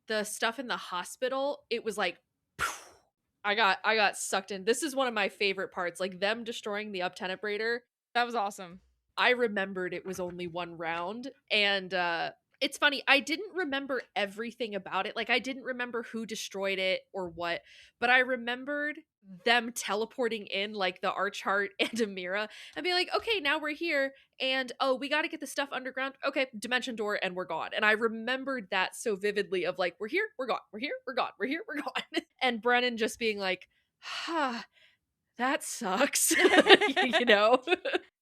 the stuff in the hospital, it was like I got sucked in. This is one of my favorite parts, like them destroying the Uptenebrator. That was awesome. I remembered it was only 1 round, and it's funny, I didn't remember everything about it. Like, I didn't remember who destroyed it or what, but I remembered them teleporting in, like, the Archheart and Amira, and being like, okay, now we're here, and, oh, we gotta get the stuff underground. Okay, dimension door, and we're gone. And I remembered that so vividly of, like, we're here, we're gone, we're here, we're gone, we're here, we're gone. And Brennan just being like, that sucks. You know?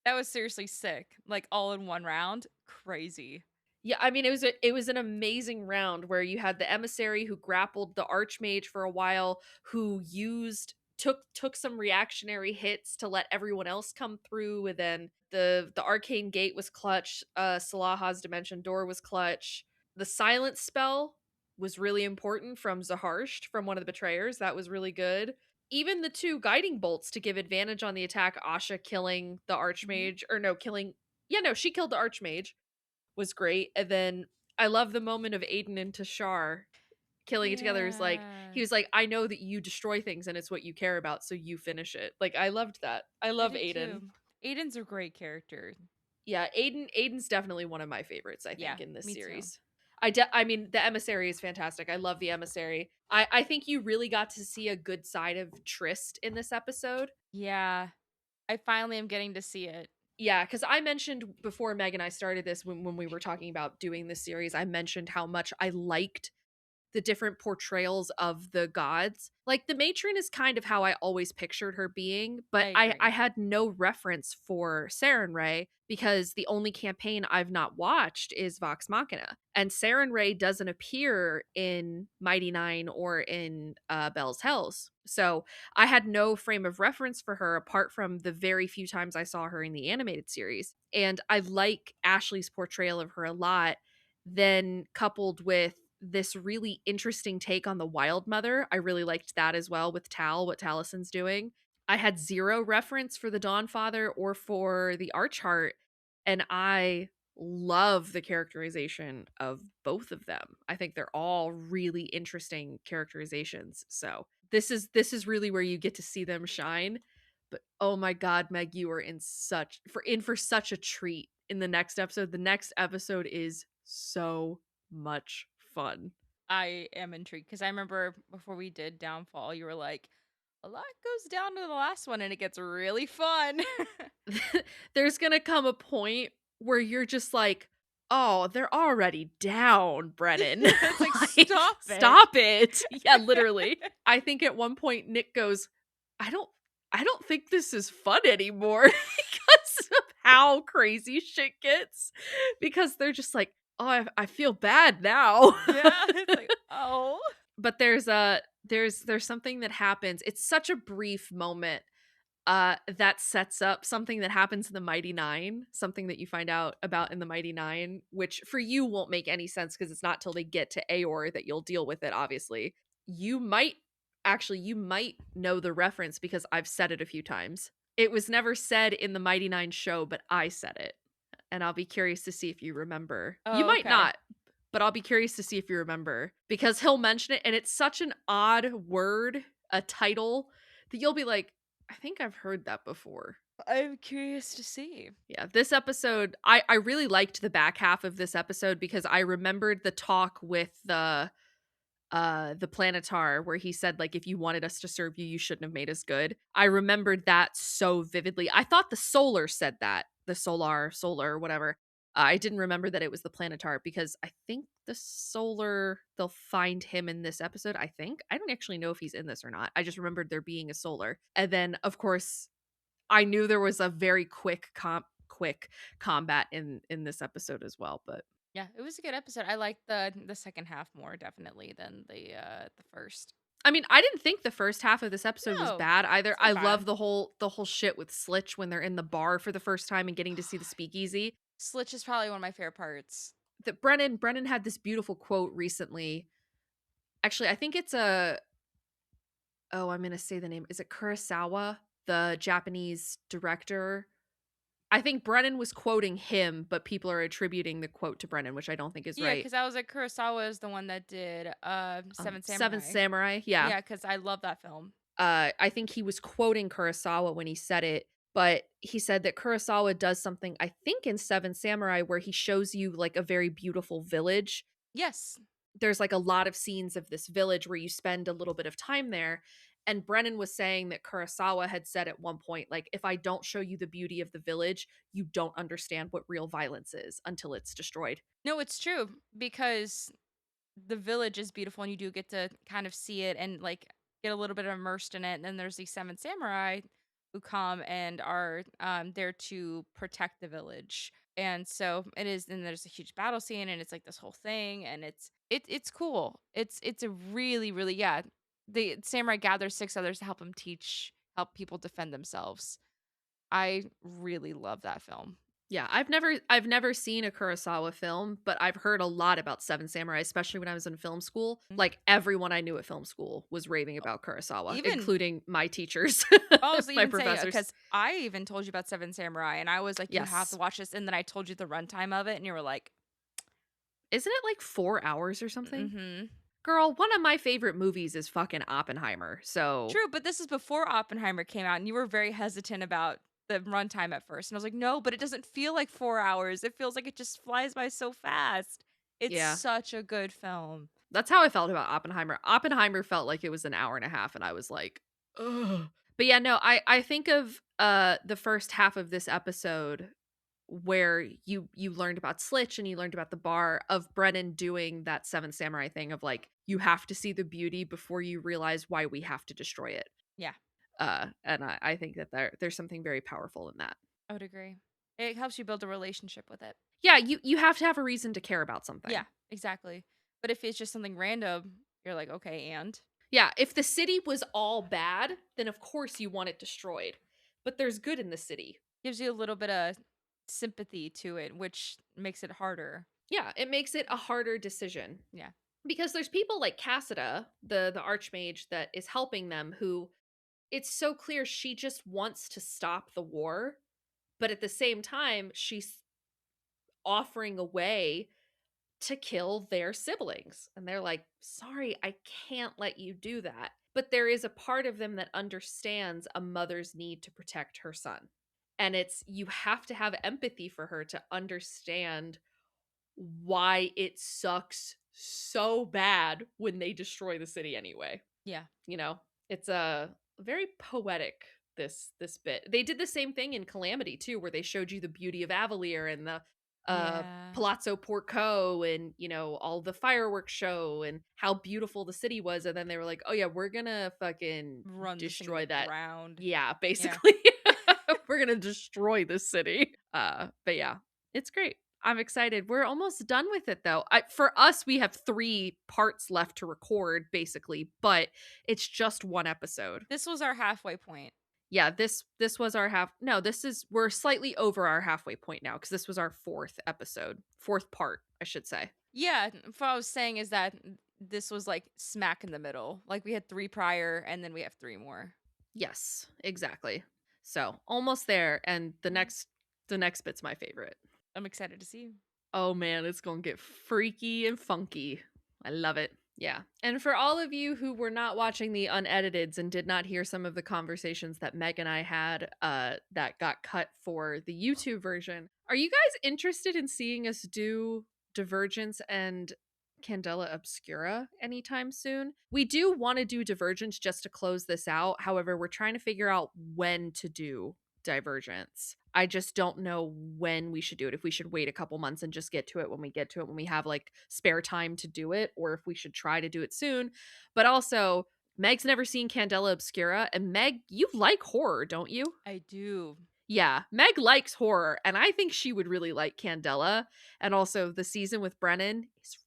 That was seriously sick. Like, all in one round. Crazy. Yeah, I mean, it was an amazing round where you had the emissary who grappled the archmage for a while, who took some reactionary hits to let everyone else come through, and then the arcane gate was clutch. Salaha's dimension door was clutch. The silence spell was really important from Zaharsht, from one of the betrayers. That was really good. Even the 2 guiding bolts to give advantage on the attack, Asha killing the archmage, she killed the archmage, was great. And then I love the moment of Aiden and Tashar killing it together. Is like, he was like, I know that you destroy things and it's what you care about, so you finish it. Like, I loved that. I love Aiden. Too. Aiden's a great character. Yeah, Aiden's definitely one of my favorites, I think, in this me series. Too. I mean, the emissary is fantastic. I love the emissary. I think you really got to see a good side of Trist in this episode. Yeah. I finally am getting to see it. Yeah, because I mentioned before Meg and I started this when we were talking about doing this series, I mentioned how much I liked the different portrayals of the gods. Like the matron is kind of how I always pictured her being, but I had no reference for Sarenrae because the only campaign I've not watched is Vox Machina. And Sarenrae doesn't appear in Mighty Nine or in Bell's Hells. So I had no frame of reference for her apart from the very few times I saw her in the animated series. And I like Ashley's portrayal of her a lot. Then coupled with this really interesting take on the Wild Mother. I really liked that as well with what Talison's doing. I had zero reference for the Dawnfather or for the Archheart, and I love the characterization of both of them. I think they're all really interesting characterizations. So this is really where you get to see them shine. But oh my god, Meg, you are in for such a treat in the next episode. The next episode is so much fun. I am intrigued because I remember before we did Downfall, you were like, a lot goes down to the last one and it gets really fun. There's gonna come a point where you're just like, oh, they're already down, Brennan. It's like, stop it. Yeah, literally. I think at one point Nick goes, I don't think this is fun anymore because of how crazy shit gets. Because they're just like, oh, I feel bad now. Yeah, it's like, oh. But there's something that happens. It's such a brief moment that sets up something that happens in the Mighty Nine, something that you find out about in the Mighty Nine, which for you won't make any sense because it's not till they get to Aeor that you'll deal with it, obviously. You might know the reference because I've said it a few times. It was never said in the Mighty Nine show, but I said it. And I'll be curious to see if you remember. Oh, you might okay. not, but I'll be curious to see if you remember because he'll mention it and it's such an odd word, a title, that you'll be like, I think I've heard that before. I'm curious to see. Yeah, this episode, I really liked the back half of this episode because I remembered the talk with the planetar where he said, like, if you wanted us to serve you, you shouldn't have made us good. I remembered that so vividly. I thought the solar said that. The solar, whatever. I didn't remember that it was the planetar because I think the solar, they'll find him in this episode, I think. I don't actually know if he's in this or not. I just remembered there being a solar. And then, of course, I knew there was a very quick combat in this episode as well, but yeah, it was a good episode. I liked the second half more definitely than the first. I mean, I didn't think the first half of this episode was bad either. I bad. love the whole shit with Slitch when they're in the bar for the first time and getting to see the speakeasy. Slitch is probably one of my favorite parts. That Brennan had this beautiful quote recently. Actually, I think it's I'm going to say the name. Is it Kurosawa, the Japanese director? I think Brennan was quoting him, but people are attributing the quote to Brennan, which I don't think is right. Yeah, because I was like, Kurosawa is the one that did Seven Samurai. Seven Samurai, yeah. Yeah, because I love that film. I think he was quoting Kurosawa when he said it, but he said that Kurosawa does something, I think in Seven Samurai, where he shows you like a very beautiful village. Yes. There's like a lot of scenes of this village where you spend a little bit of time there. And Brennan was saying that Kurosawa had said at one point, like, if I don't show you the beauty of the village, you don't understand what real violence is until it's destroyed. No, it's true because the village is beautiful and you do get to kind of see it and like get a little bit immersed in it. And then there's these Seven Samurai who come and are there to protect the village. And so it is, and there's a huge battle scene and it's like this whole thing and it's cool. It's a really, really, yeah. The samurai gathers 6 others to help help people defend themselves. I really love that film. Yeah, I've never seen a Kurosawa film, but I've heard a lot about Seven Samurai, especially when I was in film school. Like everyone I knew at film school was raving about Kurosawa, including my teachers, my professors. Because I even told you about Seven Samurai, and I was like, "You have to watch this." And then I told you the runtime of it, and you were like, "Isn't it like 4 hours or something?" Mm-hmm. Girl, one of my favorite movies is fucking Oppenheimer. So true, but this is before Oppenheimer came out, and you were very hesitant about the runtime at first, and I was like, no, but it doesn't feel like 4 hours. It feels like it just flies by so fast. It's such a good film. That's how I felt about Oppenheimer. Oppenheimer felt like it was an hour and a half, and I was like, ugh. But yeah, no, I think of the first half of this episode where you learned about Slitch and you learned about the bar, of Brennan doing that Seven Samurai thing of like, you have to see the beauty before you realize why we have to destroy it. Yeah. And I think that there's something very powerful in that. I would agree. It helps you build a relationship with it. Yeah, you have to have a reason to care about something. Yeah, exactly. But if it's just something random, you're like, okay, and? Yeah, if the city was all bad, then of course you want it destroyed. But there's good in the city. Gives you a little bit of sympathy to it, which makes it harder. Yeah, it makes it a harder decision. Yeah. Because there's people like Cassida, the archmage that is helping them, who it's so clear she just wants to stop the war, but at the same time she's offering a way to kill their siblings. And they're like, sorry, I can't let you do that. But there is a part of them that understands a mother's need to protect her son. And it's, you have to have empathy for her to understand why it sucks so bad when they destroy the city anyway. Yeah. You know, it's a very poetic, this bit. They did the same thing in Calamity too, where they showed you the beauty of Avalier and the Palazzo Porco and, you know, all the fireworks show and how beautiful the city was. And then they were like, oh yeah, we're gonna fucking destroy that ground. Yeah, basically. Yeah. We're gonna destroy this city. But yeah, it's great. I'm excited. We're almost done with it though. For us, we have 3 parts left to record basically, but it's just one episode. This was our halfway point. Yeah, this was our we're slightly over our halfway point now because this was our 4th part, I should say. Yeah, what I was saying is that this was like smack in the middle. Like we had 3 prior and then we have 3 more. Yes, exactly. So, almost there, and the next bit's my favorite. I'm excited to see. Oh man, it's gonna get freaky and funky. I love it. Yeah. And for all of you who were not watching the unediteds and did not hear some of the conversations that Meg and I had that got cut for the YouTube version, are you guys interested in seeing us do Divergence and Candela Obscura anytime soon? We do want to do Divergence just to close this out. However, we're trying to figure out when to do Divergence. I just don't know when we should do it. If we should wait a couple months and just get to it when we get to it, when we have like spare time to do it, or if we should try to do it soon. But also, Meg's never seen Candela Obscura, and Meg, you like horror, don't you? I do. Yeah, Meg likes horror, and I think she would really like Candela. And also, the season with Brennan is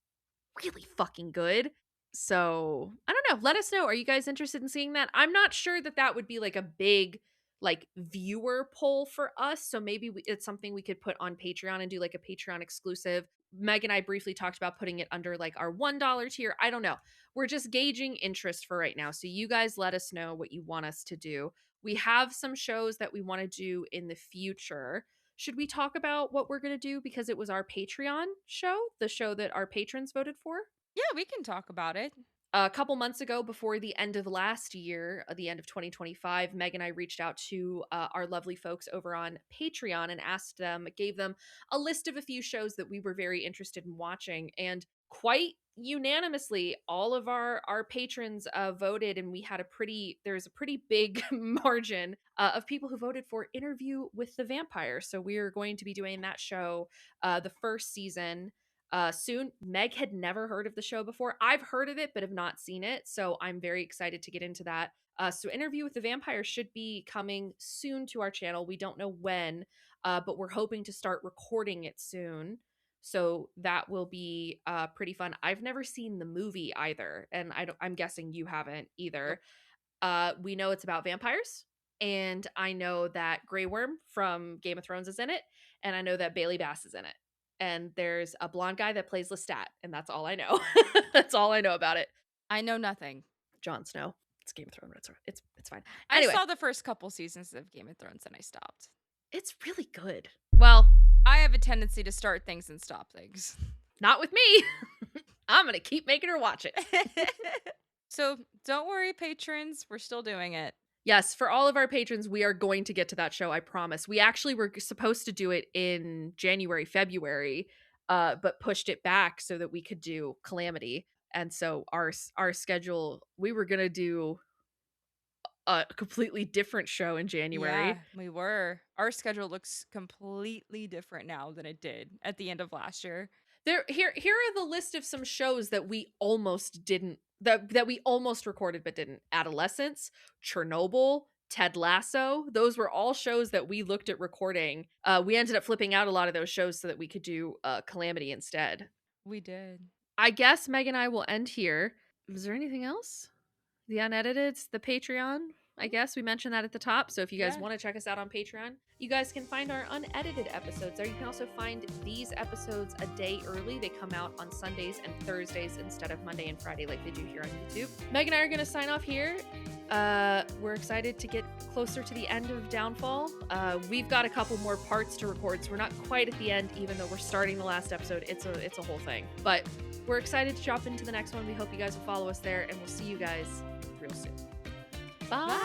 really fucking good. So, I don't know. Let us know. Are you guys interested in seeing that? I'm not sure that would be like a big like viewer poll for us, so maybe it's something we could put on Patreon and do like a Patreon exclusive. Meg and I briefly talked about putting it under like our $1 tier. I don't know. We're just gauging interest for right now, so you guys let us know what you want us to do. We have some shows that we want to do in the future. Should we talk about what we're going to do because it was our Patreon show, the show that our patrons voted for? Yeah, we can talk about it. A couple months ago, before the end of last year, the end of 2025, Meg and I reached out to our lovely folks over on Patreon and gave them a list of a few shows that we were very interested in watching. And quite unanimously, all of our patrons voted, and we had there's a pretty big margin of people who voted for Interview with the Vampire. So we are going to be doing that show, the first season, soon. Meg had never heard of the show before. I've heard of it, but have not seen it. So I'm very excited to get into that. So Interview with the Vampire should be coming soon to our channel. We don't know when, but we're hoping to start recording it soon. So that will be pretty fun. I've never seen the movie either, and I'm guessing you haven't either. We know it's about vampires, and I know that Grey Worm from Game of Thrones is in it, and I know that Bailey Bass is in it. And there's a blonde guy that plays Lestat, and that's all I know. That's all I know about it. I know nothing. Jon Snow. It's Game of Thrones. It's fine. Anyway. I saw the first couple seasons of Game of Thrones and I stopped. It's really good. Well, I have a tendency to start things and stop things. Not with me. I'm going to keep making her watch it. So don't worry, patrons. We're still doing it. Yes, for all of our patrons, we are going to get to that show, I promise. We actually were supposed to do it in January, February, but pushed it back so that we could do Calamity. And so our schedule, we were going to do a completely different show in January. Yeah, we were. Our schedule looks completely different now than it did at the end of last year. Here are the list of some shows that we almost didn't that we almost recorded but didn't. Adolescence, Chernobyl, Ted Lasso. Those were all shows that we looked at recording. We ended up flipping out a lot of those shows so that we could do Calamity instead. We did. I guess Meg and I will end here. Was there anything else? The unedited, the Patreon. I guess we mentioned that at the top. So if you guys want to check us out on Patreon, you guys can find our unedited episodes there. You can also find these episodes a day early. They come out on Sundays and Thursdays instead of Monday and Friday like they do here on YouTube. Meg and I are going to sign off here. We're excited to get closer to the end of Downfall. We've got a couple more parts to record, so we're not quite at the end, even though we're starting the last episode. It's a whole thing. But we're excited to jump into the next one. We hope you guys will follow us there, and we'll see you guys real soon. Bye.